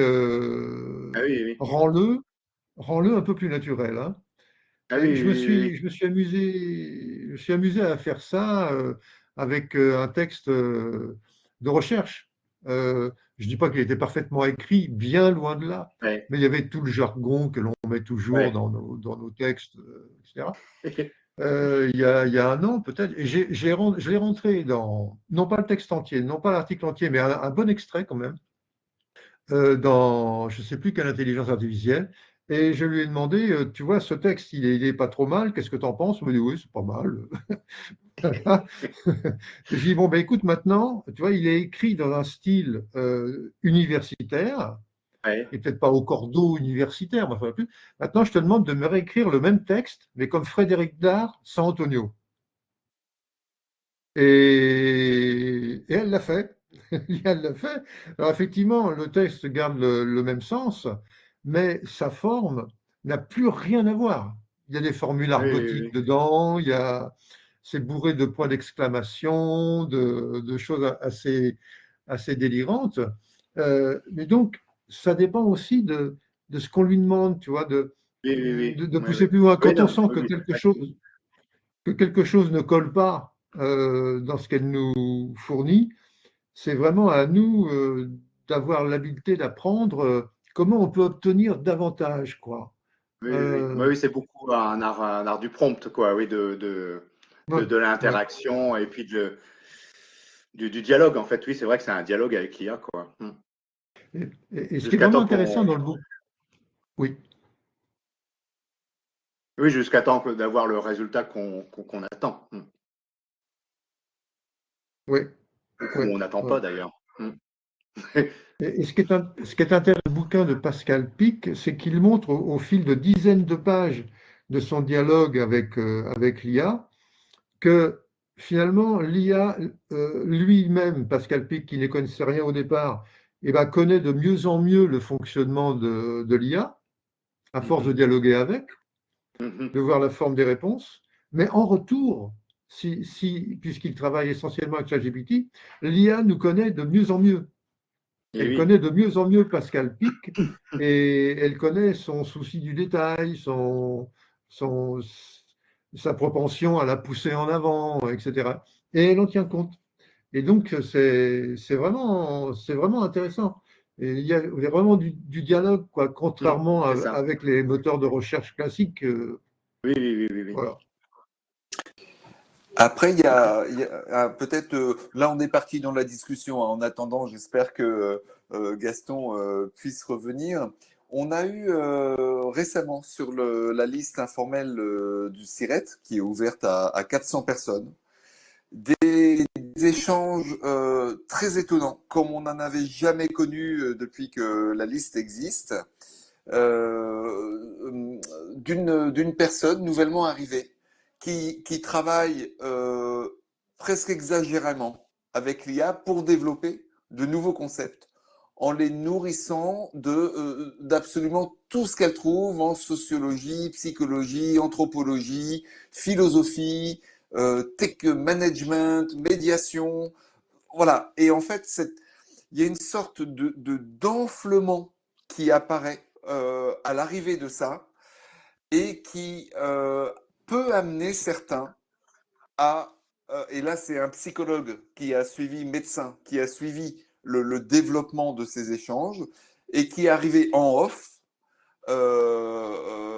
Ah oui, oui. rends-le un peu plus naturel, hein. Ah oui, Et oui, oui, je me suis amusé à faire ça avec un texte de recherche. Je ne dis pas qu'il était parfaitement écrit, bien loin de là, oui. mais il y avait tout le jargon que l'on met toujours Ouais, dans nos textes, etc. ouais. Il y a 1 an peut-être, et je l'ai rentré dans, non pas le texte entier, non pas l'article entier, mais un bon extrait quand même, dans je ne sais plus quelle intelligence artificielle. Et je lui ai demandé, tu vois, ce texte, il est pas trop mal, qu'est-ce que tu en penses? Il m'a dit, oui, c'est pas mal. J'ai dit, bon, ben écoute, maintenant, tu vois, il est écrit dans un style universitaire, Ouais. et peut-être pas au cordeau universitaire, mais enfin, plus. Maintenant, je te demande de me réécrire le même texte, mais comme Frédéric Dard sans Antonio. Et elle l'a fait. Elle l'a fait. Alors effectivement, le texte garde le même sens, mais sa forme n'a plus rien à voir. Il y a des formules Oui, oui, argotiques oui. dedans, c'est bourré de points d'exclamation, de choses assez délirantes. Mais donc, ça dépend aussi de ce qu'on lui demande, tu vois, Oui, oui, oui. de Ouais, ouais. pousser plus loin. Oui, Quand on non, sent oui, oui. que quelque chose ne colle pas dans ce qu'elle nous fournit, c'est vraiment à nous d'avoir l'habileté d'apprendre comment on peut obtenir davantage, quoi. Oui, oui, oui. Oui, Euh, oui, c'est beaucoup un art du prompt, quoi, oui, ouais, de ouais. l'interaction et puis du dialogue, en fait. Oui, c'est vrai que c'est un dialogue avec l'IA, quoi. Et ce qui est Jusqu'à vraiment temps intéressant qu'on, dans le book, oui, oui, jusqu'à temps d'avoir le résultat qu'on attend. oui, Ou oui, qu'on n'attend oui. pas, d'ailleurs. Et ce qui est intéressant dans le bouquin de Pascal Pic, c'est qu'il montre au fil de dizaines de pages de son dialogue avec l'IA que finalement l'IA lui-même, Pascal Pic, qui ne connaissait rien au départ, eh ben, connaît de mieux en mieux le fonctionnement de l'IA, à force de dialoguer avec, de voir la forme des réponses, mais en retour, puisqu'il travaille essentiellement avec ChatGPT, l'IA nous connaît de mieux en mieux. Et Elle oui. connaît de mieux en mieux Pascal Pic et elle connaît son souci du détail, sa propension à la pousser en avant, etc. Et elle en tient compte. Et donc, c'est vraiment intéressant. Et il y a vraiment du dialogue, quoi, contrairement C'est ça. avec les moteurs de recherche classiques. Oui, oui, oui, oui, oui. Voilà. Après, peut-être, là on est parti dans la discussion, hein. En attendant, j'espère que Gaston puisse revenir. On a eu récemment sur la liste informelle du CIRET, qui est ouverte à 400 personnes, des échanges très étonnants, comme on n'en avait jamais connu depuis que la liste existe, d'une personne nouvellement arrivée qui travaille presque exagérément avec l'IA pour développer de nouveaux concepts en les nourrissant d'absolument tout ce qu'elle trouve en sociologie, psychologie, anthropologie, philosophie, tech management, médiation. Voilà. Et en fait, il y a une sorte d'enflement qui apparaît à l'arrivée de ça et qui peut amener certains à, et là c'est un psychologue qui a suivi, médecin, qui a suivi le développement de ces échanges et qui est arrivé en off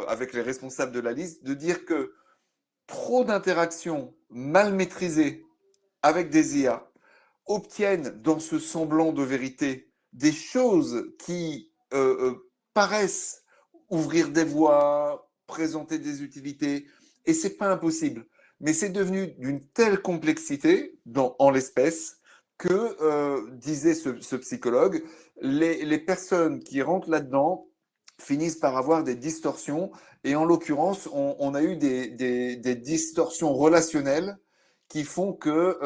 avec les responsables de la liste, de dire que trop d'interactions mal maîtrisées avec des IA obtiennent dans ce semblant de vérité des choses qui paraissent ouvrir des voies, présenter des utilités, et c'est pas impossible. Mais c'est devenu d'une telle complexité en l'espèce que, disait ce psychologue, les personnes qui rentrent là-dedans finissent par avoir des distorsions, et en l'occurrence, on a eu des distorsions relationnelles qui font que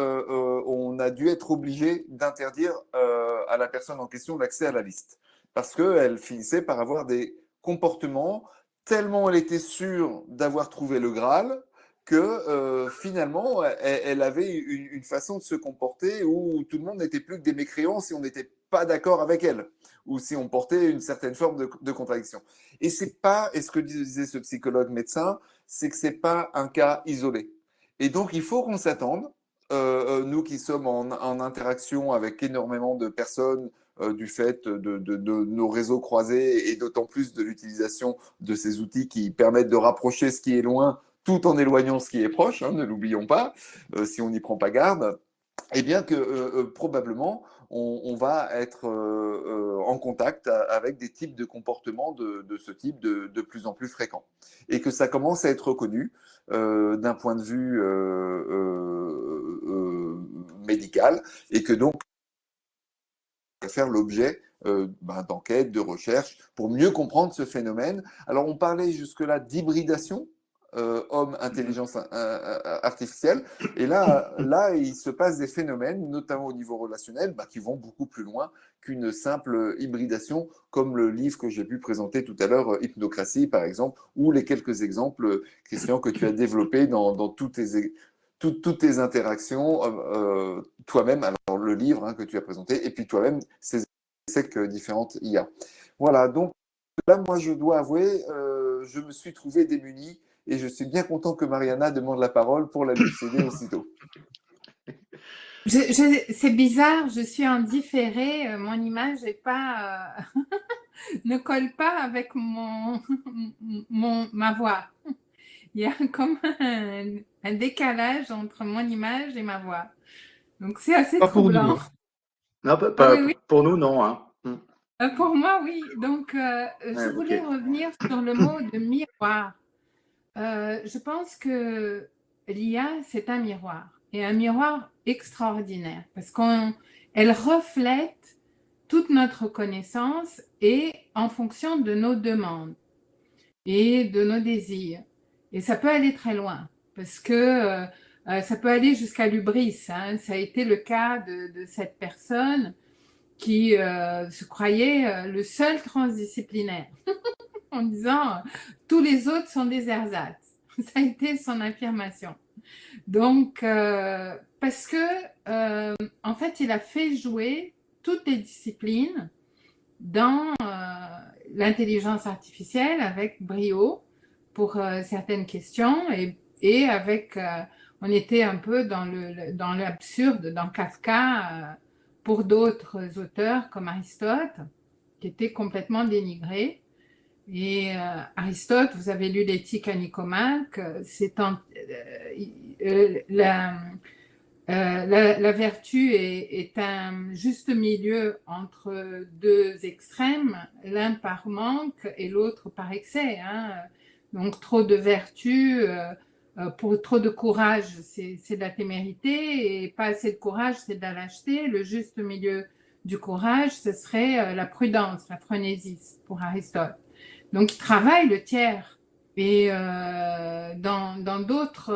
on a dû être obligé d'interdire à la personne en question l'accès à la liste parce qu'elle finissait par avoir des comportements tellement elle était sûre d'avoir trouvé le Graal que finalement elle avait une façon de se comporter où tout le monde n'était plus que des mécréants si on n'était pas d'accord avec elle ou si on portait une certaine forme de contradiction. Et c'est pas, et ce que disait ce psychologue médecin, c'est que c'est pas un cas isolé. Et donc, il faut qu'on s'attende, nous qui sommes en interaction avec énormément de personnes du fait de nos réseaux croisés et d'autant plus de l'utilisation de ces outils qui permettent de rapprocher ce qui est loin tout en éloignant ce qui est proche, hein, ne l'oublions pas, si on n'y prend pas garde, et bien que probablement on va être en contact avec des types de comportements de ce type de plus en plus fréquents. Et que ça commence à être reconnu d'un point de vue médical, et que donc faire l'objet d'enquêtes, de recherches, pour mieux comprendre ce phénomène. Alors on parlait jusque-là d'hybridation homme-intelligence artificielle. Et là, il se passe des phénomènes, notamment au niveau relationnel, qui vont beaucoup plus loin qu'une simple hybridation, comme le livre que j'ai pu présenter tout à l'heure, Hypnocratie, par exemple, ou les quelques exemples, Christian, que tu as développés dans toutes tes interactions, toi-même, alors le livre que tu as présenté, et puis toi-même, ces différentes IA. Voilà, donc là, moi, je dois avouer, je me suis trouvé démuni et je suis bien content que Mariana demande la parole pour la lui céder aussitôt. C'est bizarre, je suis en différé, mon image est pas, ne colle pas avec ma voix. Il y a comme un décalage entre mon image et ma voix. Donc c'est assez Pas pour nous, troublant. hein. Non, Ah oui, pour nous, non. Hein. pour moi, oui. Donc je voulais revenir sur le mot de miroir. Je pense que l'IA, c'est un miroir, et un miroir extraordinaire, parce qu'elle reflète toute notre connaissance et en fonction de nos demandes et de nos désirs. Et ça peut aller très loin, parce que ça peut aller jusqu'à l'hubris, hein. Ça a été le cas de cette personne qui se croyait le seul transdisciplinaire en disant tous les autres sont des ersatz. Ça a été son affirmation. Donc, parce que, en fait, il a fait jouer toutes les disciplines dans l'intelligence artificielle avec brio pour certaines questions et avec, on était un peu dans l'absurde, dans Kafka, pour d'autres auteurs comme Aristote, qui était complètement dénigré. Et Aristote, vous avez lu l'Éthique à Nicomaque, la vertu est un juste milieu entre deux extrêmes, l'un par manque et l'autre par excès. Hein. Donc trop de vertu, pour trop de courage, c'est de la témérité, et pas assez de courage, c'est de la lâcheté. Le juste milieu du courage, ce serait la prudence, la phronésis pour Aristote. Donc il travaille le tiers. Et dans d'autres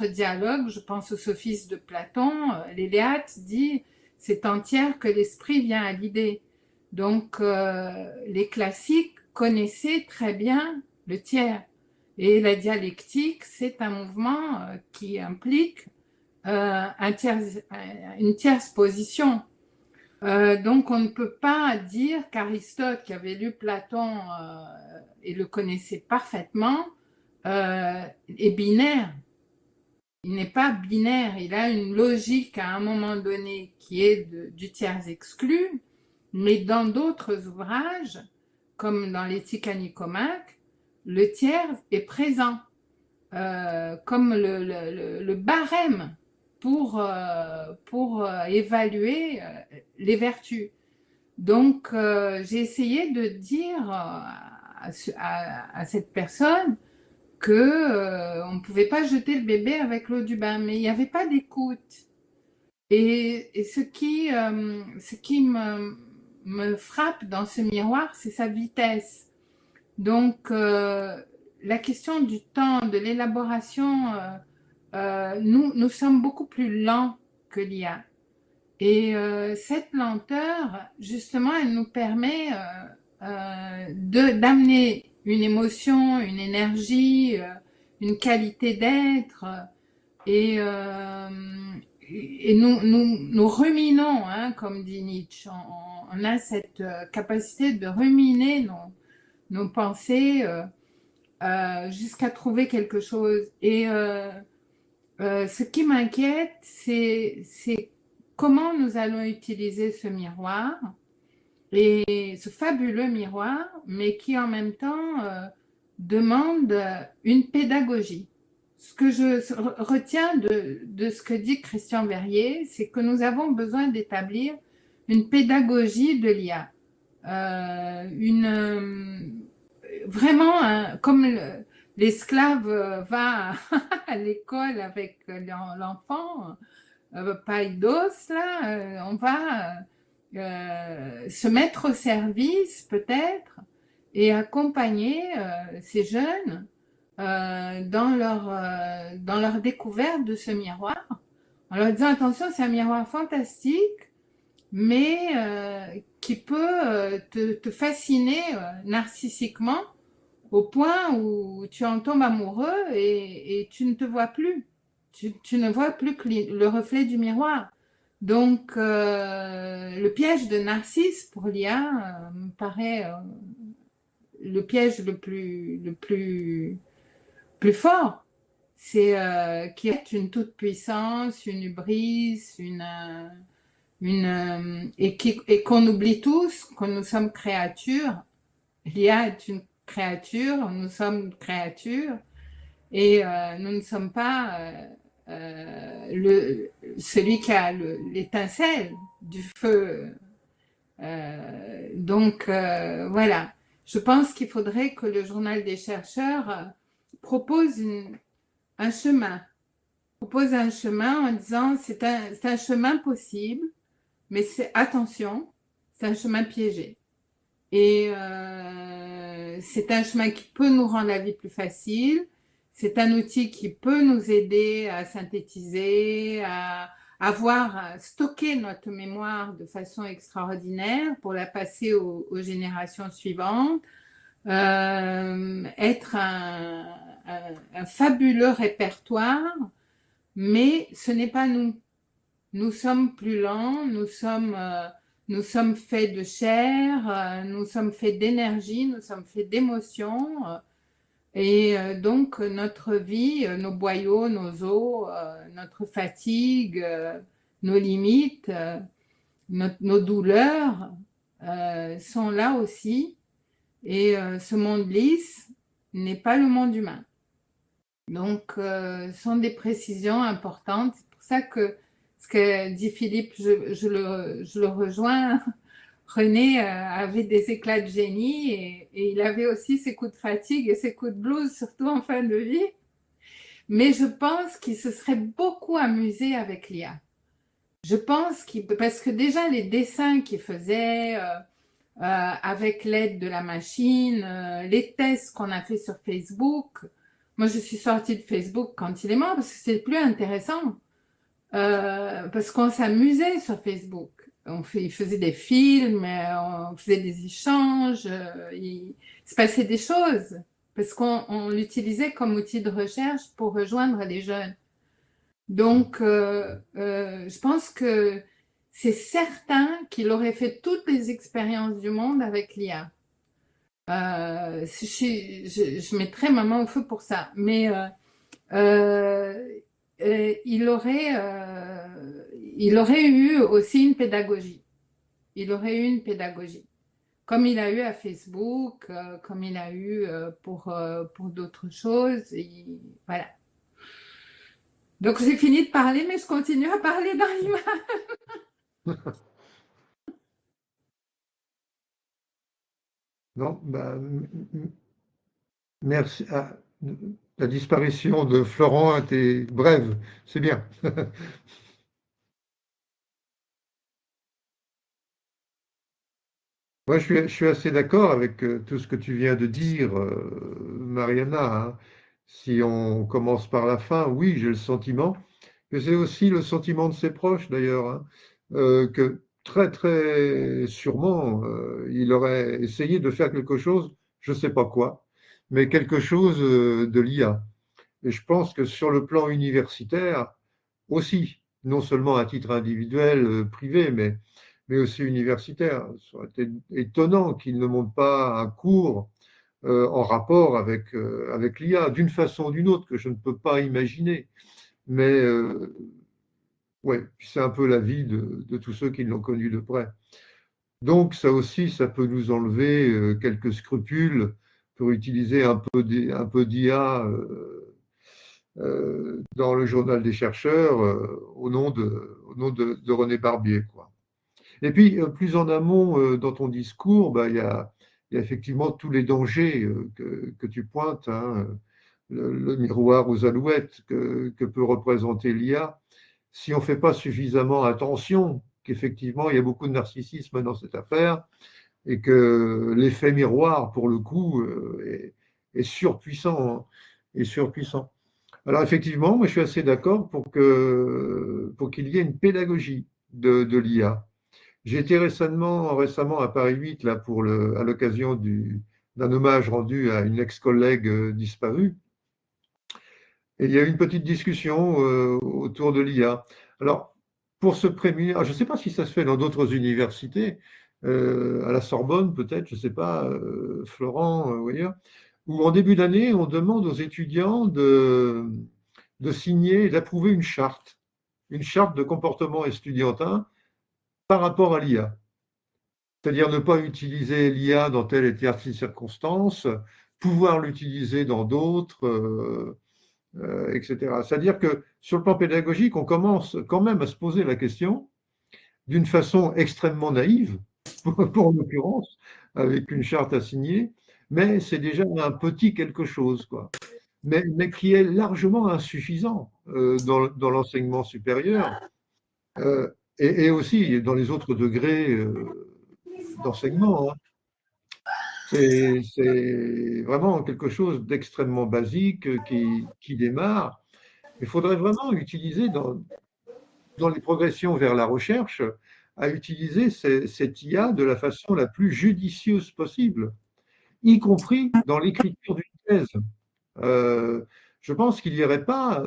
dialogues, je pense au Sophistes de Platon, l'Éléade dit « c'est en tiers que l'esprit vient à l'idée ». Donc les classiques connaissaient très bien le tiers. Et la dialectique, c'est un mouvement qui implique une tierce position. Donc on ne peut pas dire qu'Aristote, qui avait lu Platon et le connaissait parfaitement, est binaire. Il n'est pas binaire, il a une logique à un moment donné qui est du tiers exclu, mais dans d'autres ouvrages, comme dans l'Éthique à Nicomaque, le tiers est présent, comme le barème pour évaluer les vertus. Donc, j'ai essayé de dire à cette personne que on ne pouvait pas jeter le bébé avec l'eau du bain, mais il n'y avait pas d'écoute. Et ce qui me frappe dans ce miroir, c'est sa vitesse. Donc, la question du temps, de l'élaboration, nous sommes beaucoup plus lents que l'IA. Et cette lenteur, justement, elle nous permet d'amener une émotion, une énergie, une qualité d'être. Et nous ruminons, hein, comme dit Nietzsche. On a cette capacité de ruminer nos pensées jusqu'à trouver quelque chose. Et ce qui m'inquiète, c'est comment nous allons utiliser ce miroir, et ce fabuleux miroir, mais qui en même temps demande une pédagogie. Ce que je retiens de ce que dit Christian Verrier, c'est que nous avons besoin d'établir une pédagogie de l'IA. Vraiment, comme l'esclave va à l'école avec l'enfant, Païdos, là, on va se mettre au service peut-être et accompagner ces jeunes dans leur découverte de ce miroir, en leur disant attention, c'est un miroir fantastique, mais qui peut te fasciner narcissiquement au point où tu en tombes amoureux et tu ne te vois plus. Tu ne vois plus que le reflet du miroir. Donc, le piège de Narcisse pour l'IA me paraît le piège le plus fort. C'est qui est une toute-puissance, une hubris, et qu'on oublie tous que nous sommes créatures. L'IA est une créature, nous sommes créatures, et nous ne sommes pas celui qui a l'étincelle du feu. Donc voilà, je pense qu'il faudrait que le journal des chercheurs propose un chemin en disant c'est un chemin possible, mais attention, c'est un chemin piégé. Et c'est un chemin qui peut nous rendre la vie plus facile. C'est un outil qui peut nous aider à synthétiser, à stocker notre mémoire de façon extraordinaire pour la passer aux générations suivantes, être un un fabuleux répertoire, mais ce n'est pas nous. Nous sommes plus lents, nous sommes faits de chair, nous sommes faits d'énergie, nous sommes faits d'émotions. Et donc, notre vie, nos boyaux, nos os, notre fatigue, nos limites, nos douleurs sont là aussi. Et ce monde lisse n'est pas le monde humain. Donc, ce sont des précisions importantes. C'est pour ça que ce que dit Philippe, je le rejoins. René avait des éclats de génie et il avait aussi ses coups de fatigue et ses coups de blues, surtout en fin de vie. Mais je pense qu'il se serait beaucoup amusé avec l'IA. Je pense parce que déjà les dessins qu'il faisait avec l'aide de la machine, les tests qu'on a fait sur Facebook. Moi, je suis sortie de Facebook quand il est mort parce que c'est plus intéressant. Parce qu'on s'amusait sur Facebook. Il faisait des films, on faisait des échanges, il se passait des choses. Parce qu'on l'utilisait comme outil de recherche pour rejoindre les jeunes. Donc, je pense que c'est certain qu'il aurait fait toutes les expériences du monde avec l'IA. Je mettrais ma main au feu pour ça. Mais il aurait eu aussi une pédagogie. Il aurait eu une pédagogie. Comme il a eu à Facebook, comme il a eu pour d'autres choses. Voilà. Donc j'ai fini de parler, mais je continue à parler dans l'image. Non, merci. La disparition de Florent était brève, c'est bien. Moi, je suis assez d'accord avec tout ce que tu viens de dire, Mariana, hein. Si on commence par la fin, oui, j'ai le sentiment que c'est aussi le sentiment de ses proches, d'ailleurs, hein, que très, très sûrement, il aurait essayé de faire quelque chose, je ne sais pas quoi, mais quelque chose de l'IA. Et je pense que sur le plan universitaire aussi, non seulement à titre individuel, privé, mais aussi universitaire. Ça aurait été étonnant qu'il ne monte pas un cours en rapport avec l'IA, d'une façon ou d'une autre, que je ne peux pas imaginer. Mais ouais, c'est un peu la vie de tous ceux qui l'ont connu de près. Donc ça aussi, ça peut nous enlever quelques scrupules pour utiliser un peu d'IA dans le journal des chercheurs au nom de René Barbier, quoi. Et puis, plus en amont dans ton discours, il y a effectivement tous les dangers que tu pointes, hein, le miroir aux alouettes que peut représenter l'IA, si on ne fait pas suffisamment attention qu'effectivement, il y a beaucoup de narcissisme dans cette affaire et que l'effet miroir, pour le coup, est surpuissant, hein, est surpuissant. Alors effectivement, moi je suis assez d'accord pour qu'il y ait une pédagogie de l'IA. J'ai été récemment à Paris 8 là, à l'occasion d'un hommage rendu à une ex-collègue disparue. Et il y a eu une petite discussion autour de l'IA. Alors, pour se prémunir, je ne sais pas si ça se fait dans d'autres universités, à la Sorbonne peut-être, je ne sais pas, Florent ou ailleurs, où en début d'année, on demande aux étudiants de signer et d'approuver une charte de comportement estudiantin par rapport à l'IA. C'est-à-dire ne pas utiliser l'IA dans telle et telle circonstance, pouvoir l'utiliser dans d'autres, etc. C'est-à-dire que sur le plan pédagogique, on commence quand même à se poser la question d'une façon extrêmement naïve, pour l'occurrence, avec une charte à signer, mais c'est déjà un petit quelque chose, quoi. Mais qui est largement insuffisant dans l'enseignement supérieur et aussi dans les autres degrés d'enseignement, hein. C'est vraiment quelque chose d'extrêmement basique qui démarre. Il faudrait vraiment utiliser dans les progressions vers la recherche, à utiliser cette IA de la façon la plus judicieuse possible, y compris dans l'écriture d'une thèse. Je pense qu'il n'y aurait pas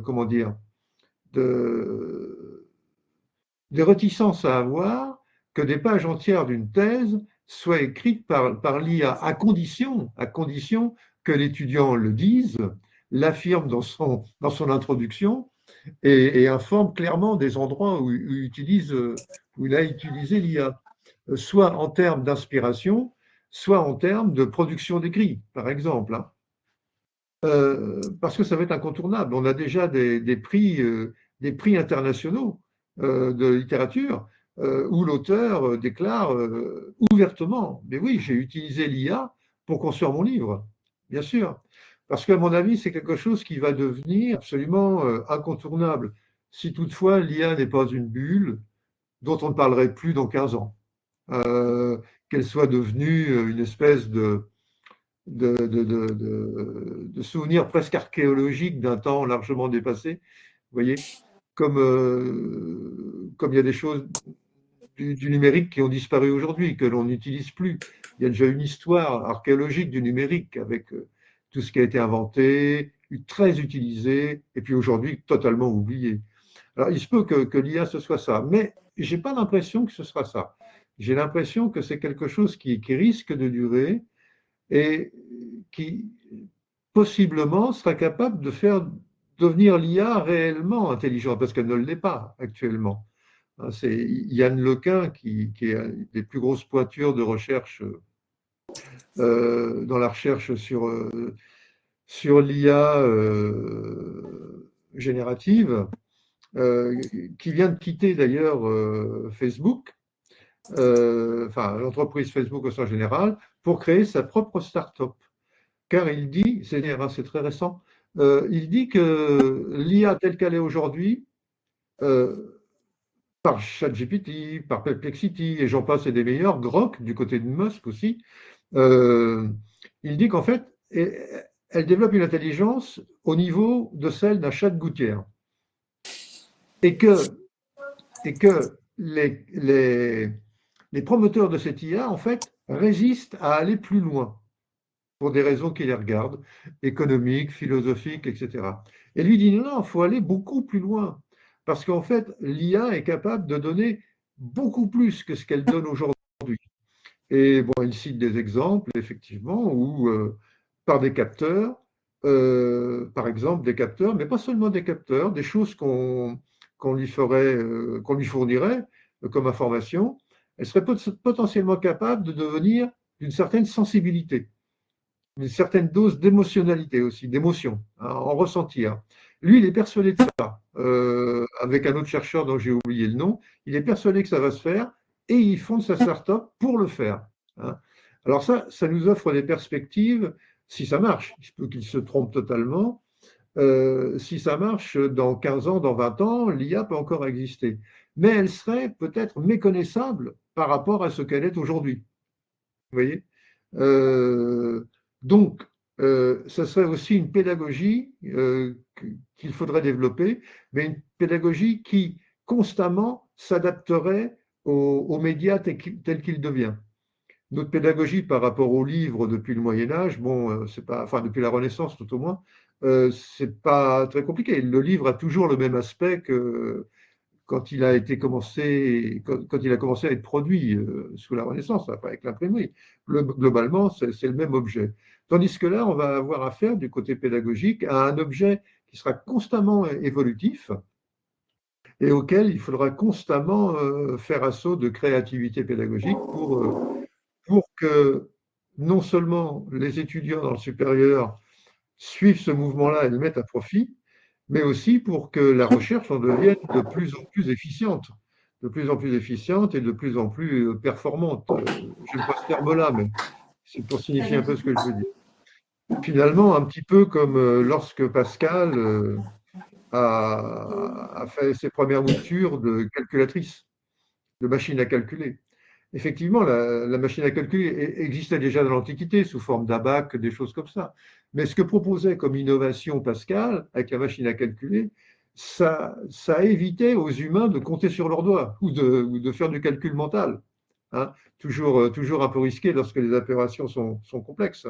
comment dire, de, des réticences à avoir que des pages entières d'une thèse soient écrites par l'IA, à condition que l'étudiant le dise, l'affirme dans son introduction et informe clairement des endroits où il a utilisé l'IA, soit en termes d'inspiration, soit en termes de production d'écrit, par exemple. Hein. Parce que ça va être incontournable. On a déjà des prix internationaux de littérature où l'auteur déclare ouvertement, mais oui, j'ai utilisé l'IA pour construire mon livre, bien sûr. Parce qu'à mon avis, c'est quelque chose qui va devenir absolument incontournable. Si toutefois l'IA n'est pas une bulle dont on ne parlerait plus dans 15 ans, qu'elle soit devenue une espèce de souvenirs presque archéologiques d'un temps largement dépassé, vous voyez, comme il y a des choses du numérique qui ont disparu aujourd'hui, que l'on n'utilise plus. Il y a déjà une histoire archéologique du numérique avec tout ce qui a été inventé, très utilisé, et puis aujourd'hui totalement oublié. Alors, il se peut que l'IA, ce soit ça, mais je n'ai pas l'impression que ce sera ça. J'ai l'impression que c'est quelque chose qui risque de durer et qui possiblement sera capable de faire devenir l'IA réellement intelligente, parce qu'elle ne l'est pas actuellement. C'est Yann Lequin qui est une des plus grosses pointures de recherche dans la recherche sur l'IA générative, qui vient de quitter d'ailleurs Facebook, enfin l'entreprise Facebook au sens général, pour créer sa propre start-up. Car il dit, c'est très récent, il dit que l'IA telle qu'elle est aujourd'hui, par ChatGPT, par Perplexity, et j'en passe et des meilleurs, Grok, du côté de Musk aussi, il dit qu'en fait, elle développe une intelligence au niveau de celle d'un chat de gouttière. Et que les promoteurs de cette IA, en fait, résistent à aller plus loin, pour des raisons qui les regardent, économiques, philosophiques, etc. Et lui dit non, il faut aller beaucoup plus loin, parce qu'en fait, l'IA est capable de donner beaucoup plus que ce qu'elle donne aujourd'hui. Et bon, il cite des exemples, effectivement, où par des capteurs, par exemple des capteurs, mais pas seulement des capteurs, des choses qu'on lui fournirait comme information, elle serait potentiellement capable de devenir d'une certaine sensibilité, une certaine dose d'émotionnalité aussi, d'émotion, hein, en ressentir. Lui, il est persuadé de ça, avec un autre chercheur dont j'ai oublié le nom, il est persuadé que ça va se faire et il fonde sa start-up pour le faire. Hein. Alors ça nous offre des perspectives, si ça marche, il se peut qu'il se trompe totalement, si ça marche dans 15 ans, dans 20 ans, l'IA peut encore exister. Mais elle serait peut-être méconnaissable par rapport à ce qu'elle est aujourd'hui. Vous voyez donc, ça serait aussi une pédagogie qu'il faudrait développer, mais une pédagogie qui constamment s'adapterait aux médias tels qu'il devient. Notre pédagogie par rapport aux livres depuis le Moyen Âge, bon, c'est pas, enfin depuis la Renaissance tout au moins, c'est pas très compliqué. Le livre a toujours le même aspect que quand il a commencé à être produit sous la Renaissance, avec l'imprimerie. Globalement, c'est le même objet. Tandis que là, on va avoir affaire du côté pédagogique à un objet qui sera constamment évolutif et auquel il faudra constamment faire assaut de créativité pédagogique pour que non seulement les étudiants dans le supérieur suivent ce mouvement-là et le mettent à profit, mais aussi pour que la recherche en devienne de plus en plus efficiente, de plus en plus efficiente et de plus en plus performante. Je n'aime pas ce terme-là, mais c'est pour signifier un peu ce que je veux dire. Finalement, un petit peu comme lorsque Pascal a fait ses premières moutures de calculatrice, de machine à calculer. Effectivement, la machine à calculer existait déjà dans l'Antiquité sous forme d'abac, des choses comme ça. Mais ce que proposait comme innovation Pascal avec la machine à calculer, ça évitait aux humains de compter sur leurs doigts ou de faire du calcul mental. Hein. Toujours un peu risqué lorsque les opérations sont complexes.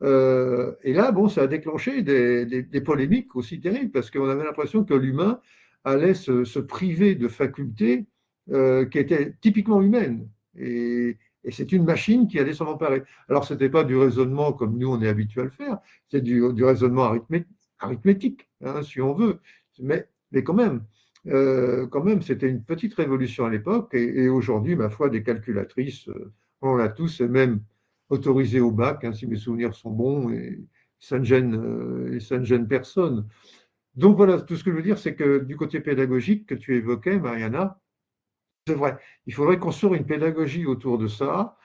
Et là, bon, ça a déclenché des polémiques aussi terribles, parce qu'on avait l'impression que l'humain allait se priver de facultés qui étaient typiquement humaines. Et c'est une machine qui allait s'en emparer. Alors, ce n'était pas du raisonnement comme nous, on est habitué à le faire, c'est du raisonnement arithmétique, hein, si on veut. Mais quand même, c'était une petite révolution à l'époque. Et aujourd'hui, ma foi, des calculatrices, on l'a tous, et même autorisé au bac, hein, si mes souvenirs sont bons, et ça ne gêne personne. Donc voilà, tout ce que je veux dire, c'est que du côté pédagogique que tu évoquais, Mariana, c'est vrai, il faudrait construire une pédagogie autour de ça,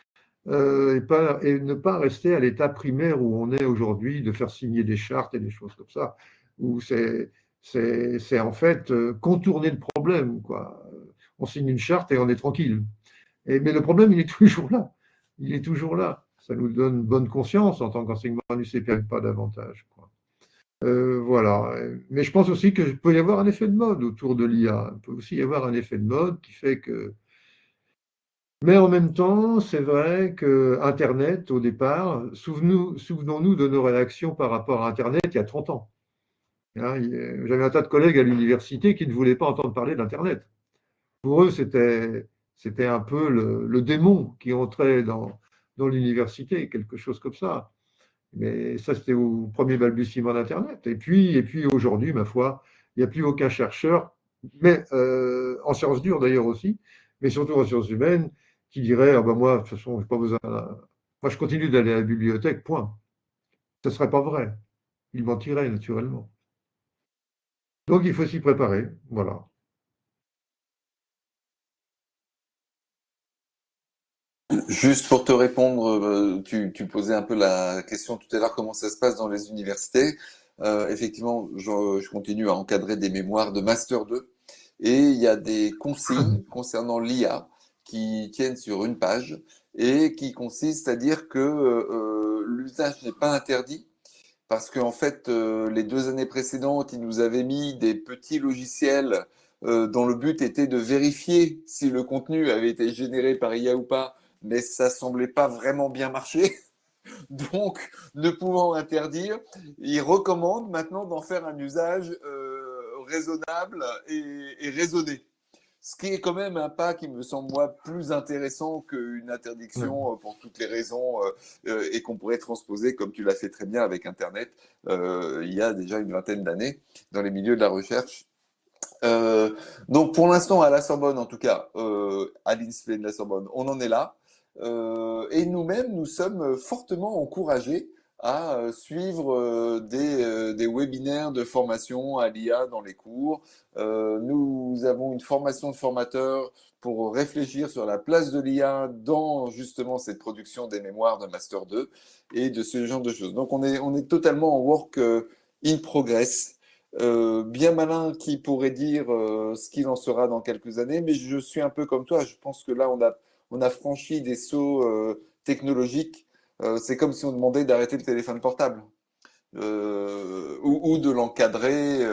et ne pas rester à l'état primaire où on est aujourd'hui, de faire signer des chartes et des choses comme ça, où c'est en fait contourner le problème, quoi. On signe une charte et on est tranquille. Mais le problème, il est toujours là. Il est toujours là. Ça nous donne bonne conscience en tant qu'enseignement du CPL, pas davantage, quoi. Voilà. Mais je pense aussi qu'il peut y avoir un effet de mode autour de l'IA. Il peut aussi y avoir un effet de mode qui fait que. Mais en même temps, c'est vrai que Internet, au départ, souvenons-nous de nos réactions par rapport à Internet il y a 30 ans. Hein, j'avais un tas de collègues à l'université qui ne voulaient pas entendre parler d'Internet. Pour eux, c'était un peu le démon qui entrait dans l'université, quelque chose comme ça. Mais ça, c'était au premier balbutiement d'Internet. Et puis aujourd'hui, ma foi, il n'y a plus aucun chercheur, mais en sciences dures d'ailleurs aussi, mais surtout en sciences humaines, qui dirait ah ben moi, de toute façon, j'ai pas besoin. Moi, je continue d'aller à la bibliothèque, point. Ce ne serait pas vrai. Il mentirait naturellement. Donc, il faut s'y préparer. Voilà. Juste pour te répondre, tu posais un peu la question tout à l'heure, comment ça se passe dans les universités. Effectivement, je continue à encadrer des mémoires de Master 2 et il y a des consignes concernant l'IA qui tiennent sur une page et qui consistent à dire que l'usage n'est pas interdit parce qu'en fait, les 2 années précédentes, ils nous avaient mis des petits logiciels dont le but était de vérifier si le contenu avait été généré par IA ou pas, mais ça semblait pas vraiment bien marcher. Donc, ne pouvant interdire, ils recommandent maintenant d'en faire un usage raisonnable et raisonné. Ce qui est quand même un pas qui me semble, moi, plus intéressant qu'une interdiction pour toutes les raisons et qu'on pourrait transposer, comme tu l'as fait très bien avec Internet, il y a déjà une vingtaine d'années, dans les milieux de la recherche. Donc, pour l'instant, à la Sorbonne, en tout cas, à l'INSPE de la Sorbonne, on en est là. Et nous-mêmes, nous sommes fortement encouragés à suivre des webinaires de formation à l'IA dans les cours. Nous avons une formation de formateurs pour réfléchir sur la place de l'IA dans justement cette production des mémoires de Master 2 et de ce genre de choses. Donc on est totalement en work in progress. Bien malin qui pourrait dire ce qu'il en sera dans quelques années, mais je suis un peu comme toi. Je pense que là, on a franchi des sauts technologiques. C'est comme si on demandait d'arrêter le téléphone portable ou de l'encadrer.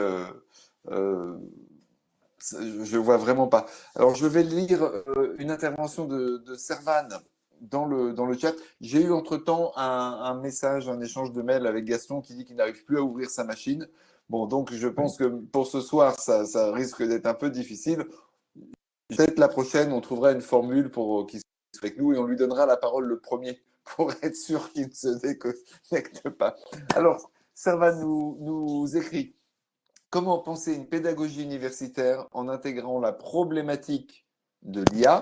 Je vois vraiment pas. Alors, je vais lire une intervention de Servan dans le chat. J'ai eu entre-temps un message, un échange de mails avec Gaston qui dit qu'il n'arrive plus à ouvrir sa machine. Bon, donc je pense que pour ce soir, ça risque d'être un peu difficile. Peut-être la prochaine, on trouvera une formule pour qu'il soit avec nous et on lui donnera la parole le premier pour être sûr qu'il ne se déconnecte pas. Alors, Servan nous écrit. Comment penser une pédagogie universitaire en intégrant la problématique de l'IA?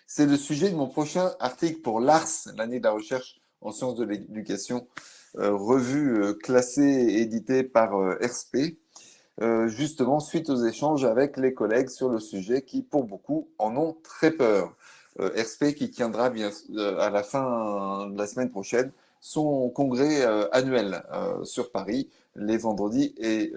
C'est le sujet de mon prochain article pour l'ARS, l'année de la recherche en sciences de l'éducation, revue classée et éditée par RSP, justement suite aux échanges avec les collègues sur le sujet qui, pour beaucoup, en ont très peur. RSP qui tiendra bien à la fin de la semaine prochaine son congrès annuel sur Paris les vendredis et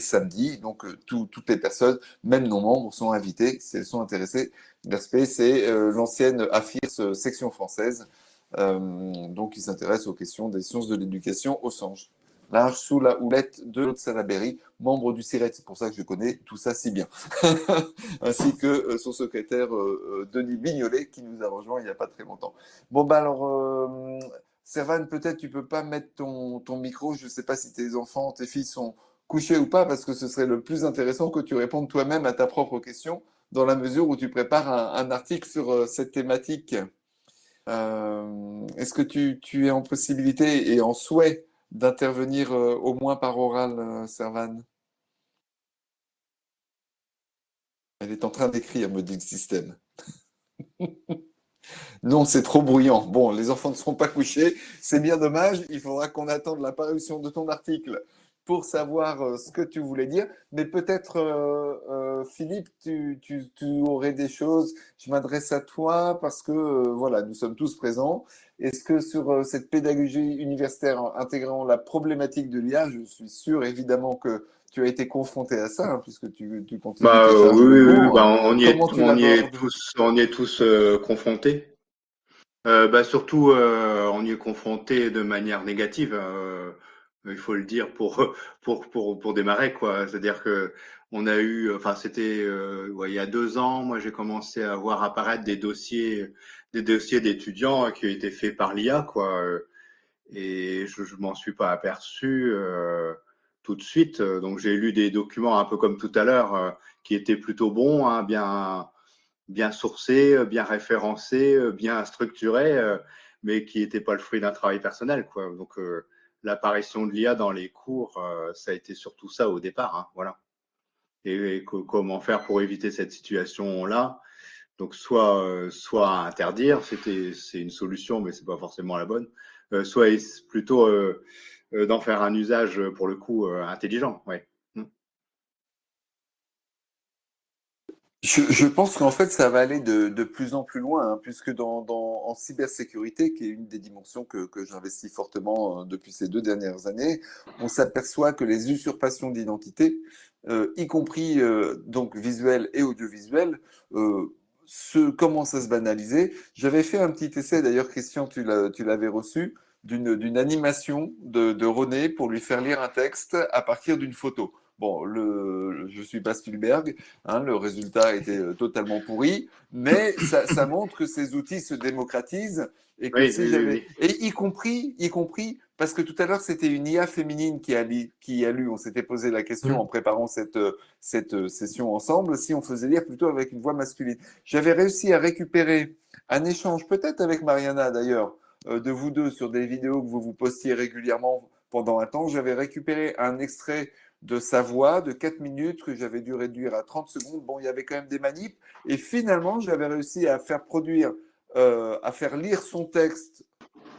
samedis. Donc, toutes les personnes, même non-membres, sont invitées si elles sont intéressées. L'ASPE, c'est l'ancienne AFIRS section française. Donc, qui s'intéresse aux questions des sciences de l'éducation au sens large, sous la houlette de Claude Salaberry, membre du CIRET. C'est pour ça que je connais tout ça si bien. Ainsi que son secrétaire Denis Bignolet, qui nous a rejoint il n'y a pas très longtemps. Bon, alors, Servan, peut-être tu peux pas mettre ton micro. Je ne sais pas si tes enfants, tes filles sont couchés ou pas, parce que ce serait le plus intéressant que tu répondes toi-même à ta propre question, dans la mesure où tu prépares un article sur cette thématique. Est-ce que tu es en possibilité et en souhait d'intervenir au moins par oral, Servan? Elle est en train d'écrire, me dit le système. Non, c'est trop bruyant. Bon, les enfants ne seront pas couchés. C'est bien dommage. Il faudra qu'on attende la parution de ton article pour savoir ce que tu voulais dire. Mais peut-être, Philippe, tu aurais des choses. Je m'adresse à toi parce que, voilà, nous sommes tous présents. Est-ce que sur cette pédagogie universitaire intégrant la problématique de l'IA, je suis sûr évidemment que tu as été confronté à ça, hein, puisque tu continues tes charges de Oui, oui, oui, cours. Comment tu l'abordes? on y est tous confrontés. Surtout, on y est confronté de manière négative. Il faut le dire pour démarrer, quoi. C'est-à-dire que on a eu, enfin, c'était il y a 2 ans. Moi, j'ai commencé à voir apparaître des dossiers d'étudiants qui ont été faits par l'IA, quoi. Et je m'en suis pas aperçu tout de suite. Donc, j'ai lu des documents un peu comme tout à l'heure qui étaient plutôt bons, hein, bien sourcés, bien référencés, bien structurés, mais qui n'étaient pas le fruit d'un travail personnel, quoi. Donc, l'apparition de l'IA dans les cours, ça a été surtout ça au départ, hein, voilà. Et comment faire pour éviter cette situation-là? Donc, soit interdire, c'est une solution, mais c'est pas forcément la bonne. Soit plutôt d'en faire un usage pour le coup intelligent, ouais. Je pense qu'en fait, ça va aller de plus en plus loin, hein, puisque en cybersécurité, qui est une des dimensions que j'investis fortement depuis ces 2 dernières années, on s'aperçoit que les usurpations d'identité, y compris donc visuelles et audiovisuelles, commencent à se banaliser. J'avais fait un petit essai, d'ailleurs, Christian, tu l'avais reçu, d'une animation de René pour lui faire lire un texte à partir d'une photo. Bon, je suis pas Spielberg, hein, le résultat était totalement pourri, mais ça montre que ces outils se démocratisent et que Oui, si oui, oui, j'avais. oui. Et y compris, parce que tout à l'heure, c'était une IA féminine qui a lu. On s'était posé la question en préparant cette session ensemble, si on faisait lire plutôt avec une voix masculine. J'avais réussi à récupérer un échange, peut-être avec Mariana d'ailleurs, de vous deux sur des vidéos que vous postiez régulièrement pendant un temps. J'avais récupéré un extrait de sa voix de 4 minutes que j'avais dû réduire à 30 secondes. Bon, il y avait quand même des manips. Et finalement, j'avais réussi à faire produire, à faire lire son texte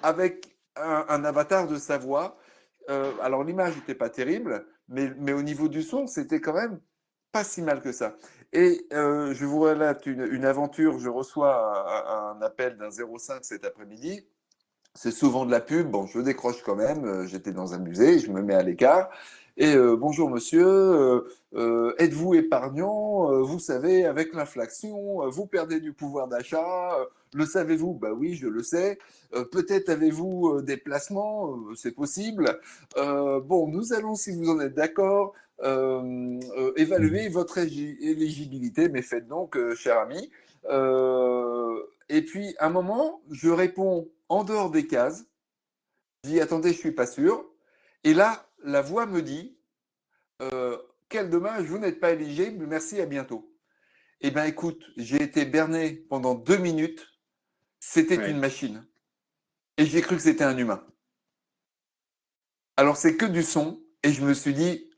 avec un avatar de sa voix. Alors, l'image n'était pas terrible, mais au niveau du son, c'était quand même pas si mal que ça. Et je vous relate une aventure. Je reçois un appel d'un 05 cet après-midi. C'est souvent de la pub. Bon, je décroche quand même. J'étais dans un musée, je me mets à l'écart. Et bonjour monsieur, êtes-vous épargnant? Vous savez, avec l'inflation, vous perdez du pouvoir d'achat. Le savez-vous? Bah oui, je le sais. Peut-être avez-vous des placements? C'est possible. Bon, nous allons, si vous en êtes d'accord, évaluer votre éligibilité. Mais faites donc, cher ami. Et puis, à un moment, je réponds en dehors des cases. Je dis, attendez, je ne suis pas sûr. Et là, la voix me dit, quel dommage, vous n'êtes pas éligible, merci, à bientôt. Eh bien, écoute, j'ai été berné pendant 2 minutes. C'était Ouais. une machine. Et j'ai cru que c'était un humain. Alors, c'est que du son. Et je me suis dit,